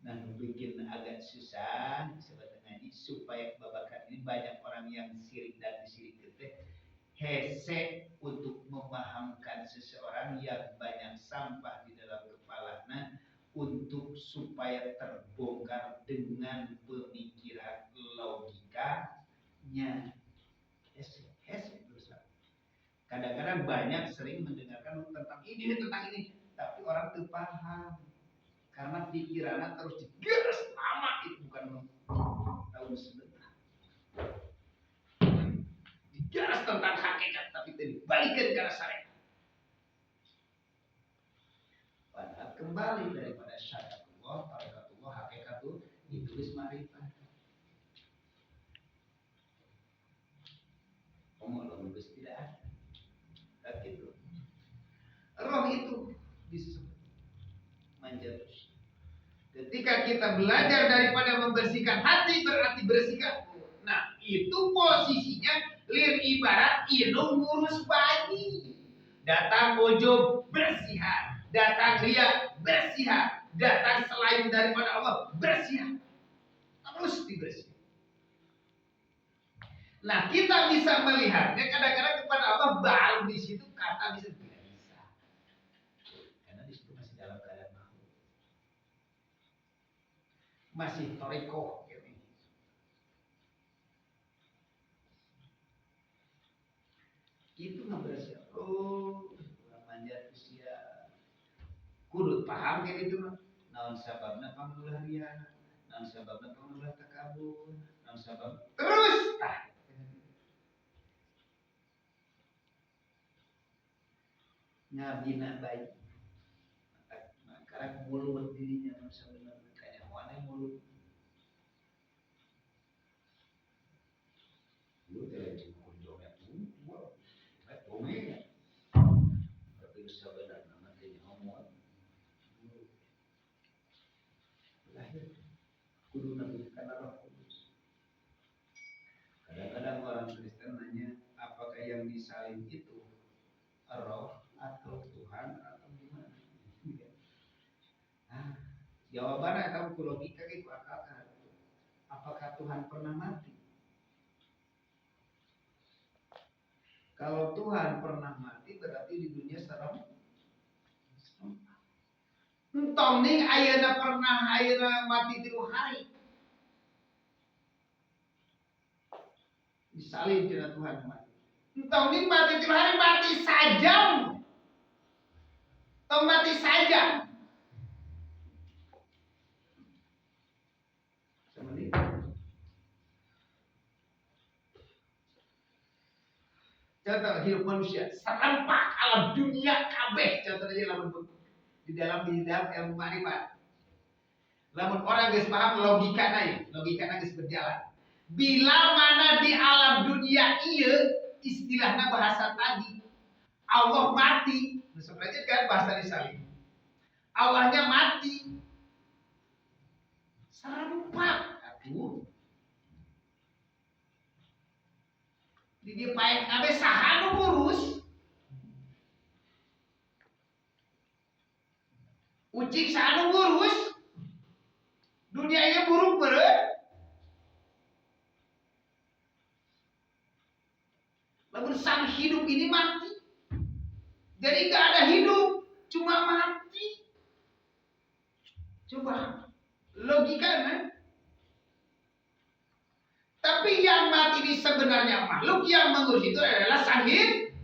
Nah, bikin agak susah sebetulnya ini supaya babakan ini banyak orang yang sirik dan disirik teh hese untuk memahamkan seseorang yang banyak sampah di dalam kepalanya untuk supaya terbongkar dengan pemikiran logikanya hese berusaha. Kadang-kadang banyak sering mendengarkan tentang ini tapi orang tuh paham karena pikirannya terus digeras lama itu bukan tahun sebentar digeras tentang hakikat tapi dibalikan ke arah syariat padahal kembali daripada syariatullah tarikatullah hakikatullah ditulis ma'rifat omong nulis tidak ada gitu roh itu disebut manjat. Ketika kita belajar daripada membersihkan hati berarti bersihkan. Nah, itu posisinya lir ibarat indung ngurus bayi. Datang bojo bersihan, datang ria bersihan, datang selain daripada Allah bersihan. Terus dibersihkan. Nah, kita bisa melihatnya kadang-kadang kepada Allah baru di situ kata bisa tidak bisa. Karena di situ masih dalam keadaan masih toriko gitu. Itu ngebersih manjat usia kudu paham kayak gitu naon sababna pangulah ria naon sababna pangulah takabur naon sabab terus ngabina baik karena mulut dirinya naon sababna kayak wane mulut lu teh cuma joget gua omega tapi sebenarnya nanti ngomong lahir kudu nabi karena Roh Kudus. Kadang-kadang orang Kristen nanya apakah yang disalin itu roh atau Tuhan atau gimana? Nah, jawabannya kamu logika itu akal. Apakah Tuhan pernah mati? Kalau Tuhan pernah mati berarti di dunia serem. Entong ning ayeuna mati 3 hari. Disalin tina Tuhan mati. Entong ning mati 3 hari mati saja. Tong mati saja. Semenit. Contoh hidup manusia serempak alam dunia kabeh contohnya di dalam ilmu ma'rifat. Lamun orang geus paham logikana geus berjalan. Bila mana di alam dunia ieu istilahna bahasa tadi Allah mati, sebenarnya kan bahasa disalin. Allahnya mati. Serempak atuh. Di dia paek kabeh saha nu ngurus? Ucik saha nu ngurus? Dunia ini buruk beureun. Lamun sang hidup ini mati. Jadi gak ada hidup, cuma mati. Coba logika kan? Tapi yang mati ini sebenarnya makhluk, yang mengurus itu adalah sahib.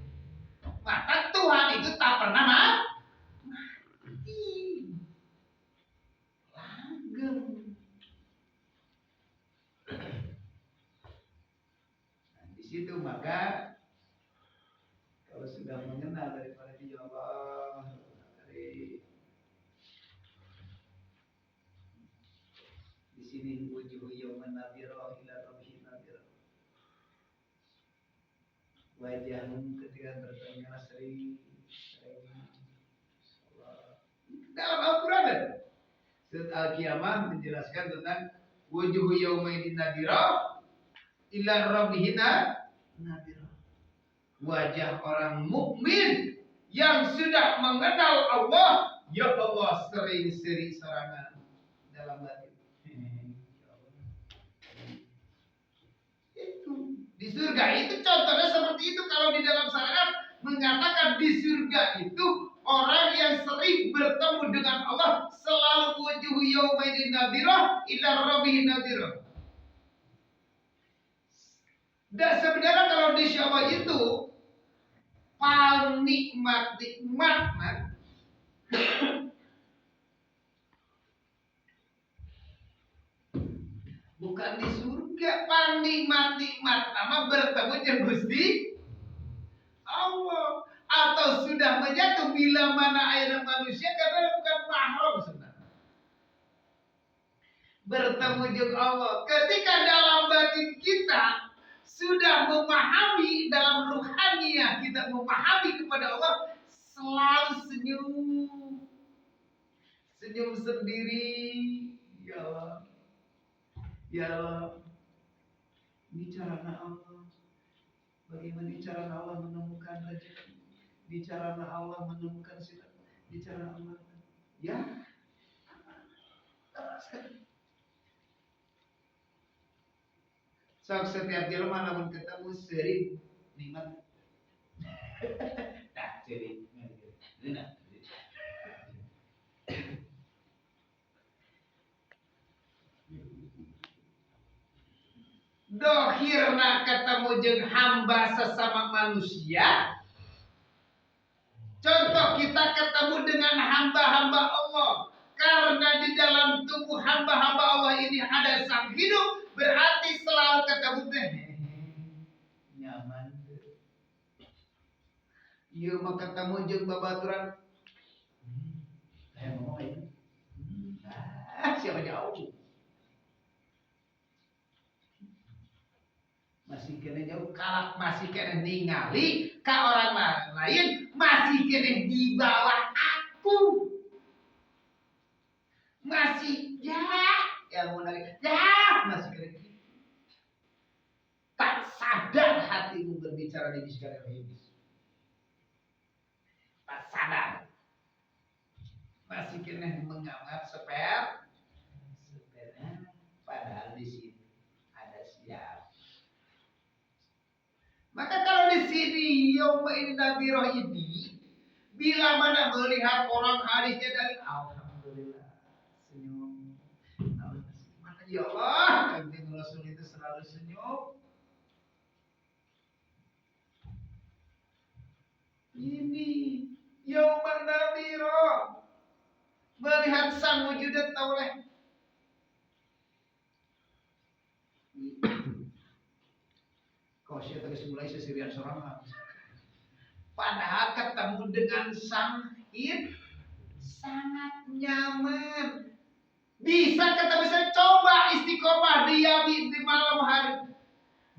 Maka Tuhan itu tak pernah mati. Langgeng. Nah, di situ maka kalau sudah mengenal daripada dia Allah, dari di sini wujuh yauman nadhira ila rabbih nadhira. Wajahum ketika bertemu sering dalam Al-Quran. Surat Al-Qiyamah menjelaskan tentang wujuh yaumaidin nadhira ila rabbih nadhira. Wajah orang mukmin yang sudah mengenal Allah, ya Allah, sering-sering serangan dalam batin. Itu di surga itu contohnya seperti itu. Kalau di dalam syariat mengatakan di surga itu orang yang sering bertemu dengan Allah selalu wujuh yaumaidin nadhira ila rabbih nadhira. Dan sebenarnya kalau di syawal itu paling nikmat bukan di surga, paling nikmat nama bertemu dengan Gusti Allah, atau sudah menyatu bila mana air manusia karena bukan mahram sebenarnya. Bertemu dengan Allah ketika dalam batin kita sudah memahami, dalam ruhaniah kita memahami kepada Allah, selalu senyum sendiri. Ya Allah, ya Allah, ini caranya Allah. Bagaimana cara Allah menemukan rezeki? Bicara Allah menemukan sifat. Bicara Allah, ya. So, setiap jelema namun ketemu sering nikmat. Nah, jadi nah. Dohirna ketemu jeung hamba sesama manusia. Contoh kita ketemu dengan hamba-hamba Allah. Karena di dalam tubuh hamba-hamba Allah ini ada sang hidup, berarti selalu ketemu teh nyaman. Ieu mah ketemu jeung babaturan. Ngomong aja. Siapa jauh? Masih kena jauh, kalak masih kena ningali ke orang lain, masih kena di bawah aku, masih ya mau nari masih kena. Tak sadar hatimu berbicara di bisikan iblis, tak sadar, masih kena menganggap sepele, padahal di sini ada siap. Maka kalau di sini yaumaidin nadhira ini, bila mana melihat orang hadisnya dari alhamdulillah senyum. Maka ya Allah, Kanjeng Rasul itu selalu senyum. Ini yaumaidin nadhira, melihat sang wujudat tauleh. Kau siapa mulai sesirian sorangan. Padahal ketemu dengan sang Hid sangat nyaman. Bisa ketemu, saya coba istiqomah di malam hari.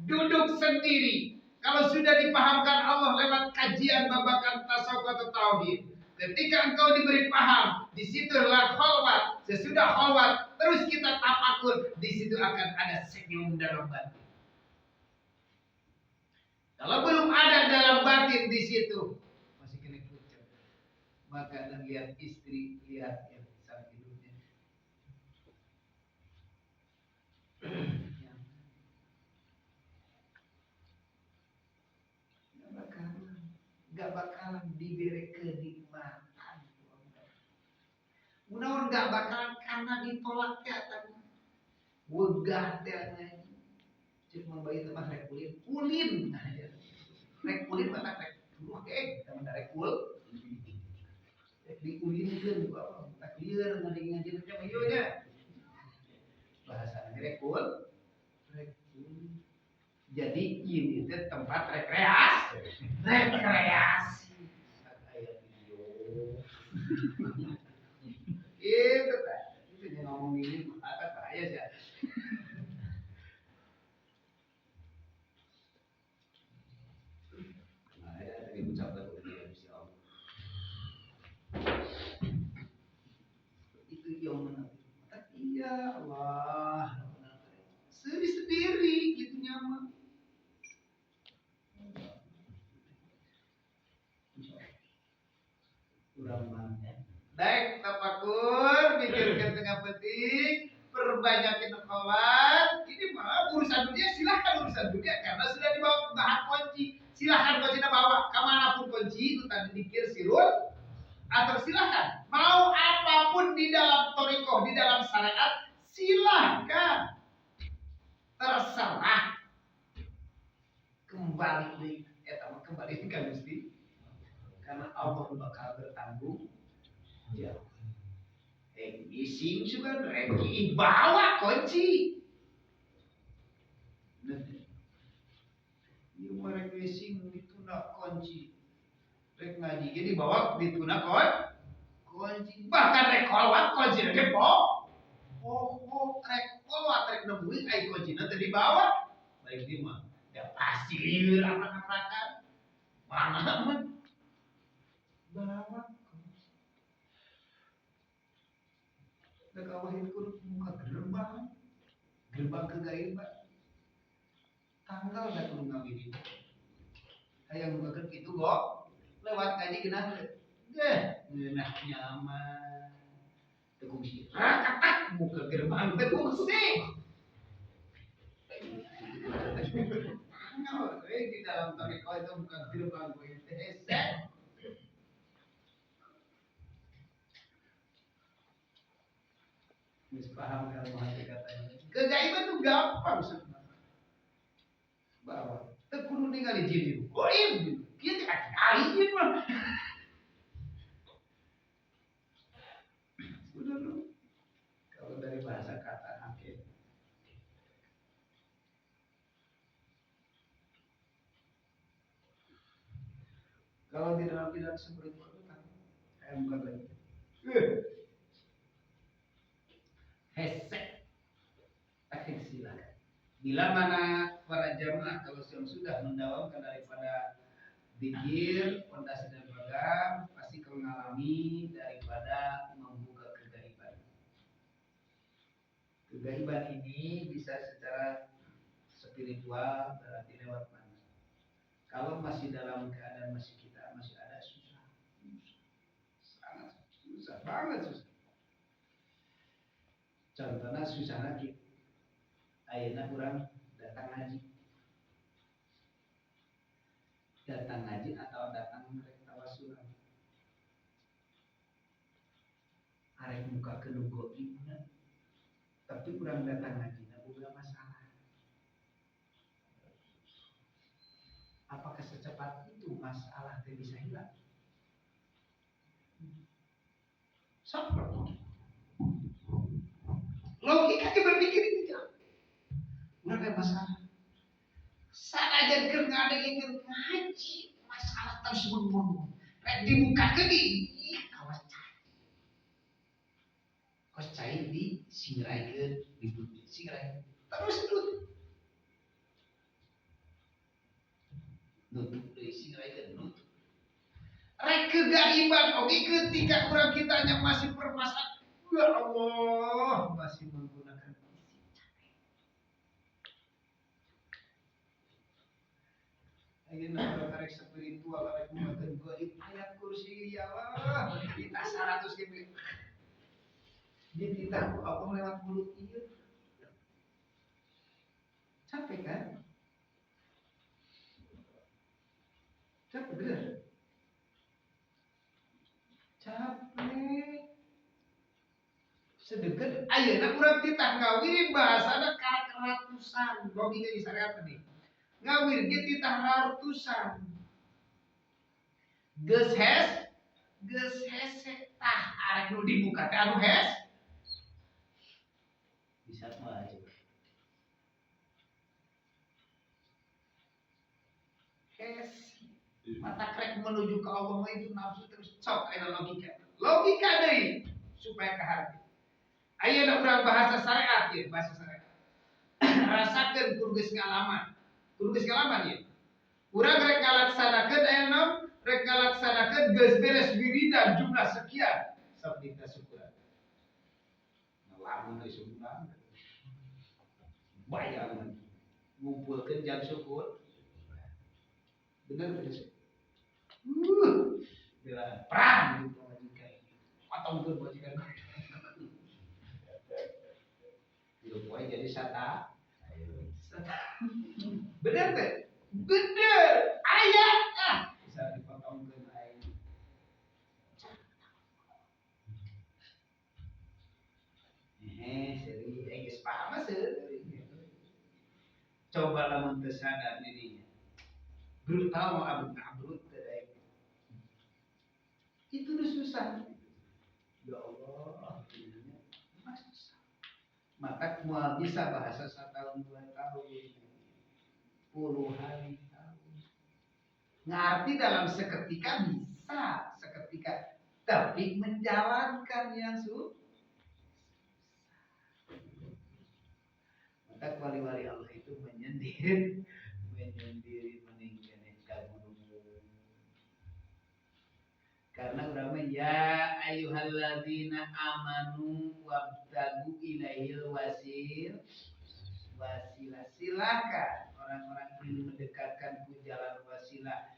Duduk sendiri. Kalau sudah dipahamkan Allah lewat kajian babakan tasawuf atau tauhid. Ketika engkau diberi paham, di situlah khalwat. Sesudah khalwat, terus kita tafakur, di situ akan ada senyum dalam batin. Kalau belum ada dalam batin di situ, masih kena pucat. Maka dan lihat istri, lihat yang sang hidupnya. Gak bakalan diberek kenikmatan. Mudah-mudahan nggak bakalan karena ditolak ya tadi. Wegah teh cek membayi teman rek ulin. Rek ulin mana rek dulu teman rek ul. Rek diulinkeun ku apa? Tak lieur ngaji teh mah ieu nya. Bahasa rek ul. Jadi ini itu tempat rekreasi. Kayak video. Itu kan. Itu yang ngomong ini apa bahaya sih. Nah, ya tadi ucapkan kepada Allah. Itu yang mana? Iya Allah. Sendiri gitu nyaman. Kurang banget. Baik, tafakur, mikirkan tengah penting, perbanyakin sholat. Ini mah urusan dunia, silahkan urusan dunia karena sudah dibawa bahan kunci. Silahkan kuncinya bawa kemanapun kunci itu tadi dikir sirul. Atau silahkan mau apapun di dalam torikoh, di dalam syariat, silahkan terserah. Kembali kan mesti karena Allah bakal bertanggung jawab. Bising juga reki bawa kunci. Ieu mah rek bising dituna kunci. Rek ngaji ge dibawa dituna kunci. Bahkan rek kolwat kunci rek po. Rek kolwat rek nemuin ai kuncina teh dibawa. Baik di mah. Ya pasti lieur anak-anakan. Mana mah bawa kawahin kun buka gerbang kegaiban tanggal dah kudu ngawinin hayang buka gitu kok lewat kaji genah ngeunah nyaman teu kungsi rakatak buka gerbang teu kungsi di dalam tarikh itu bukan gerbang teh hese. Mis paham kan katanya. Kegaiban itu gampang sebenarnya. Bahwa tekudu ningali jin. Goib. Kieu teh kalian mah. Sudah lu. Kalau dari bahasa kata hakim. Kalau di dalam bidang spiritual itu kan kayak bukan lagi. Hesek. Silakan. Bila mana para jamaah kalau yang sudah mendawamkan daripada zikir, fondasi dan program pasti mengalami daripada membuka kegaiban. Kegaiban ini bisa secara spiritual berarti lewat mana? Kalau masih dalam keadaan kita masih ada susah, sangat susah banget susah. Contohnya susah lagi. Ayeuna kurang datang ngaji atau datang mereka tawasulan arek muka kenugo ibuna tapi kurang datang ngaji boga masalah. Apakah secepat itu masalah teh bisa hilang? Logika berpikir itu nggak ada masalah. Sanajan keur ngadengkeun ngaji, masalah terus mun rek dibukakeun di kawas cai. Kawas cai di singiraikeun, dibudi singiraikeun. Terus nutup deui singiraikeun nutup. Rek kegaiban oke ketika kurang kitanya masih permasalahan. Ya Allah, masih menggunakan ayeuna karek spiritual karek muakeun gaib ayat kursi ya Allah kita 100 ribu dititah Allah lewat mulut ieu capek kan capek bener Sedeket ayeuna urang titah ngawiri bahasana ratusan. Logika di syariat tadi. Ngawir ge titah ratusan. Geus hese tah arek nu dibuka teh anu hes. Bisa mah coba. Hes. Mata krek menuju ke Allah itu nafsu terus sok aya logika. Logika deui supaya kaharti. Ayeuna urang bahasa syariat ya, bahasa syariat. Rasakeun kudu geus ngalaman. Kudu geus ngalaman ya. Urang rek ngalaksanakeun aya naon? Rek ngalaksanakeun geus beres wiridan jumlah sekian. Sok dita syukuran. Ngalamun geus syukuran. Bayang ngumpulkeun jam syukur. Bener bener. Bila perang gitu majikan. Potongkeun majikan. Hidup wae jadi sata. Bener teh? Bener. Aya bisa dipotongkeun aing. Seri geus paham seuri. Coba lamun teu sadar dirinya. Brutal mau abrut teh. Itu udah susah. Ya Allah, susah. Maka mau bisa bahasa 1 tahun 2 tahun, puluhan tahun. Ngerti dalam seketika bisa, seketika. Tapi menjalankan yang susah. Maka wali-wali Allah itu menyendiri meninggalkan kagungan. Karena ulama ya ayyuhalladzina amanu wabtagu ilaihil wasilah. Silakan orang-orang ingin mendekatkan ke jalan wasilah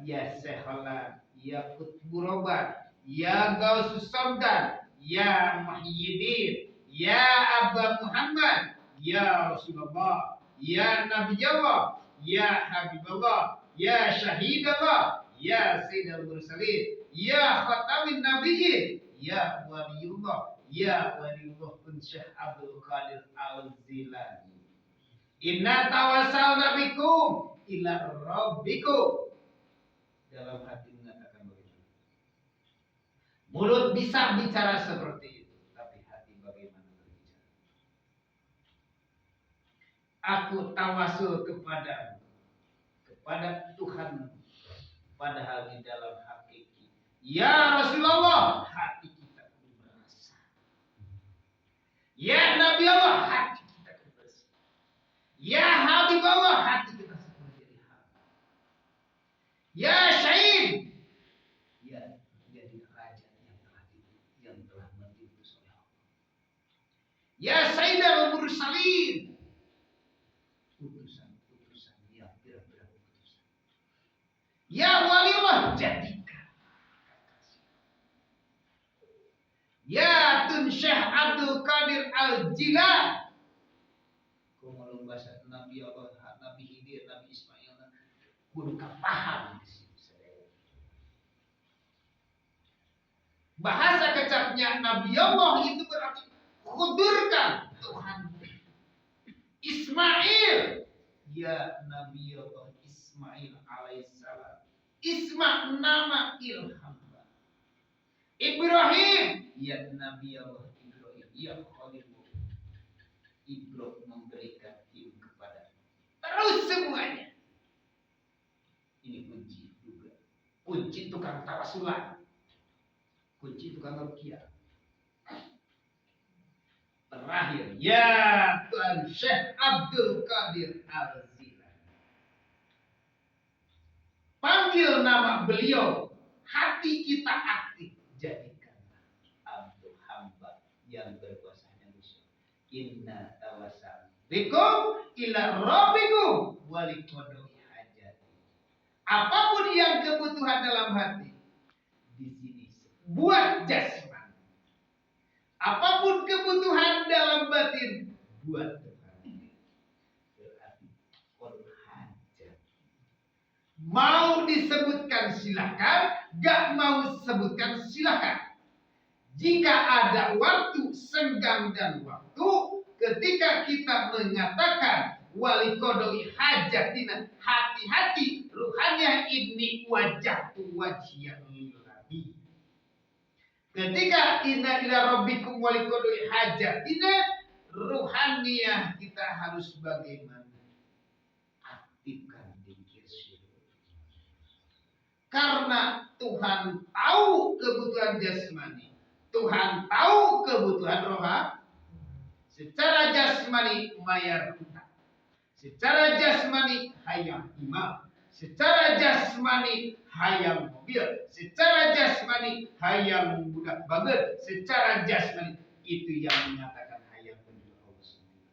ya sehola ya kutburoban ya gausus samdan ya muhyiddin ya Abba Muhammad ya Rasulullah ya Nabi Allah ya Habibullah ya Syahidallah ya Sayyidul Mursalin ya Khatamin Nabiyyin ya Waliyullah ya Waliyullah kun Syekh Abdul Qadir Al-Jilani inna tawassalna bikum ila rabbikum. Dalam hati mengatakan begitu. Mulut bisa bicara seperti itu, tapi hati bagaimana berbicara? Aku tawasul kepada Tuhan, padahal di dalam hakiki. Ya Rasulullah, hati kita merasa. Ya Nabi Allah, hati kita merasa. Ya Habib Allah, hati kita menjadi hamba. Ya Syahid, ya jadi raja yang telah diutus oleh Allah. Ya Sayyidul Mursalin, utusan yang kira-kira utusan. Ya Waliullah, jadikan. Ya Tun Syekh Abdul Qadir Al-Jilani, kalau bahasa Nabi Allah, Nabi Khidir, Nabi Ismail, kudu paham di sini. Bahasa kecapnya Nabi Allah itu berarti kudurkan Tuhan. Ismail, ya Nabi Allah Ismail alaihissalam. Isma nama ilham. Ibrahim, ya Nabi Allah Ibrahim, ya Khalilullah. Ibrahim memberikan ilmu kepada terus semuanya. Ini kunci juga. Kunci tukang tawasulan. Kunci tukang ruqyah. Terakhir, ya Tuhan Syekh Abdul Qadir Al-Jilani. Panggil nama beliau, hati kita aktif. Jadikanlah Abdul hamba yang berkuasanya Nusyur. Inna tawassal bikum ila rabbikum waliqadhi hajati. Apapun yang kebutuhan dalam hati, di sini buat jasmani. Apapun kebutuhan dalam batin, buat Tuhan. Berarti qul hajat. Mau disebutkan silakan, gak mau sebutkan, silakan. Jika ada waktu senggang dan waktu, ketika kita mengatakan wali kodoi hajatina, hati-hati ruhanya ini wajah wajah lillahi. Ketika inna ila rabbikum wali kodoi hajatina, ruhaniyah kita harus bagaimana? Aktifkan dikir syirul. Karena Tuhan tahu kebutuhan jasmani, Tuhan tahu kebutuhan rohani. Secara jasmani mayar hutang, secara jasmani hayang imam, secara jasmani hayang mobil, secara jasmani hayang budak bager, secara jasmani itu yang menyatakan hayang menuju Allah sendiri.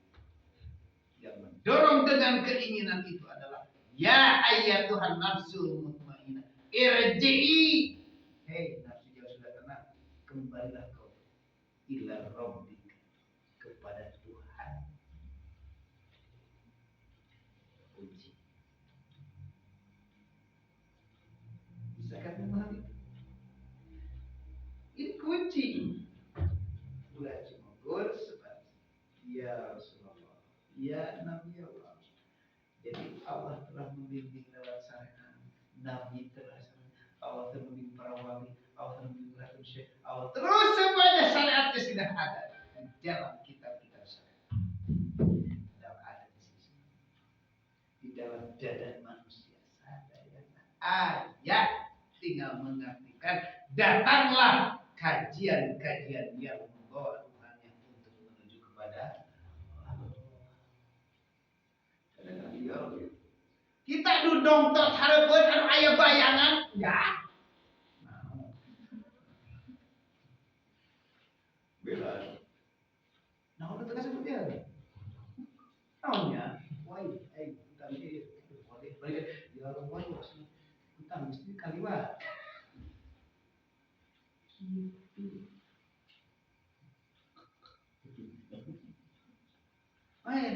Yang mendorong dengan keinginan itu adalah ya ayyatuhan nafsul mutmainnah irji'i. Hei nafsu yang sudah tenang, kembalilah kau ila rabbika, kepada Tuhan. Kunci. Bisakah memahami? Ini kunci. Bukan cuma gol seperti ya Rasulullah, ya Nabi Allah. Jadi Allah telah membimbing lewat syariat, Nabi telah Allah telah membimbing para wali, Allah telah membimbing para syekh, Allah terus semuanya syariatnya sudah ada di dalam kitab-kitab syariat. Dan ada di sisi, di dalam dada manusia sadaya ayat, tinggal mengartikan. Datanglah kajian-kajian yang membawa ruhanya untuk menuju kepada Allah. Kita dudung tot harapan anu aya bayangan ya. Bela. Nah, udah tegas seperti apa? Tahunnya, wah, kita ini boleh ya Allah, kita mesti kaliwat.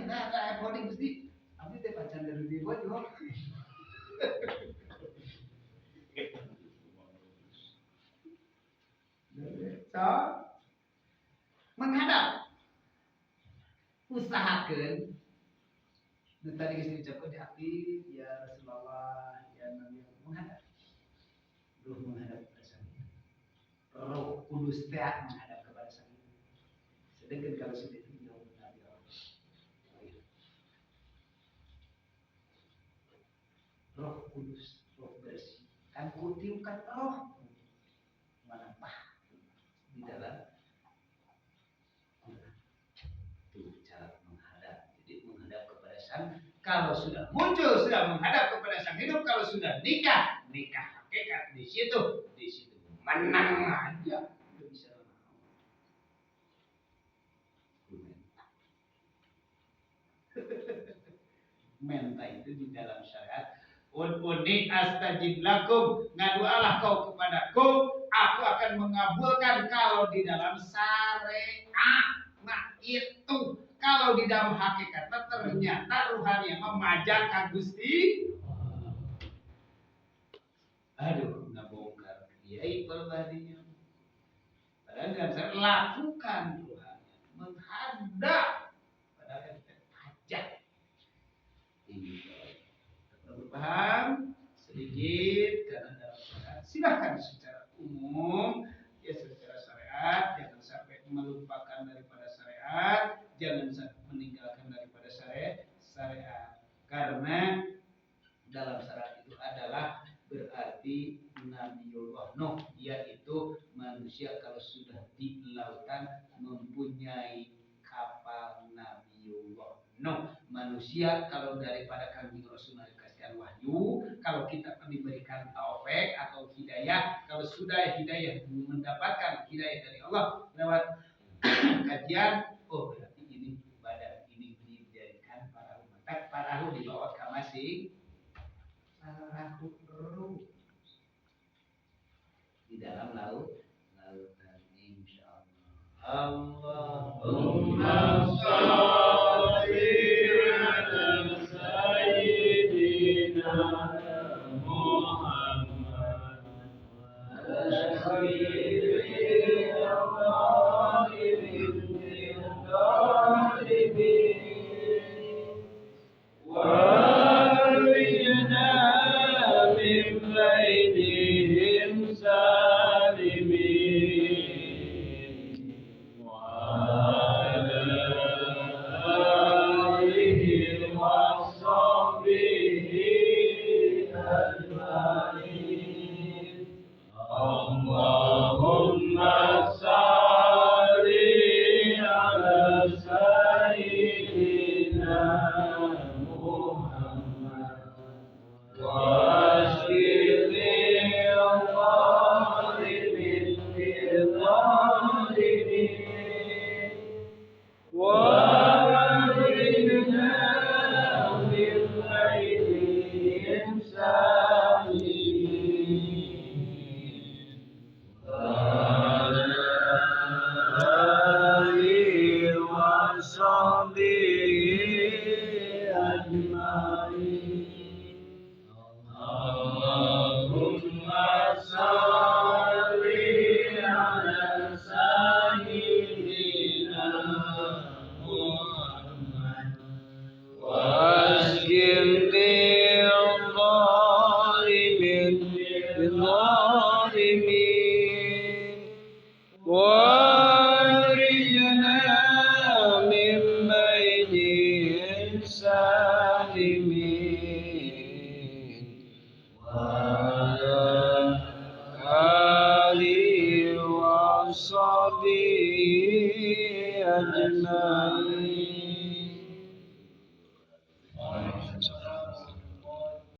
Nah, tak coding mesti. Abi teh pacan dari dia buat yo. So, menghadap. Usahakan. Tadi geus diucapkeun di hati, ya Rasulullah, ya Nabi, menghadap. Ruh menghadap kepada sang Roh Kudus teh menghadap kepada sang. Sedangkan kalau sudah itu jauh Nabi Allah. Roh Kudus, roh bersih, kan kutiukan roh menempah di dalam Quran. Itu cara menghadap. Jadi menghadap kepada sang. Kalau sudah muncul, sudah menghadap kepada sang hidup. Kalau sudah nikah hakikat di situ menang aja. Udah bisa menta itu di dalam syariat. Ud'uni astajib lakum, ngadualah kau kepadaku, aku akan mengabulkan. Kalau di dalam syariat, nah itu. Kalau di dalam hakikat ternyata ruhani yang memajang Gusti. Aduh, ngabongkar kiai perbadinya. Padahal dalam syariat lakukan ruhani, menghadap pada pajak. Ini paham sedikit karena dalam syariat silakan secara umum ya, secara syariat jangan sampai melupakan daripada syariat, jangan sampai meninggalkan daripada syariat karena dalam syariat itu adalah berarti Nabiullah Nuh, yaitu manusia kalau sudah di lautan mempunyai kapal Nabiullah Nuh. Manusia kalau daripada kami Rasulullah dikasihkan wahyu, kalau kita diberikan taufik atau hidayah, kalau sudah hidayah mendapatkan hidayah dari Allah lewat kajian, oh berarti ini badan ini dijadikan parahu dibawa ke masing parahu di dalam lautan insyaallah. Allahumma shalli ala sayyidina Muhammad المسلمين وعلى آله وصحبه أجمعين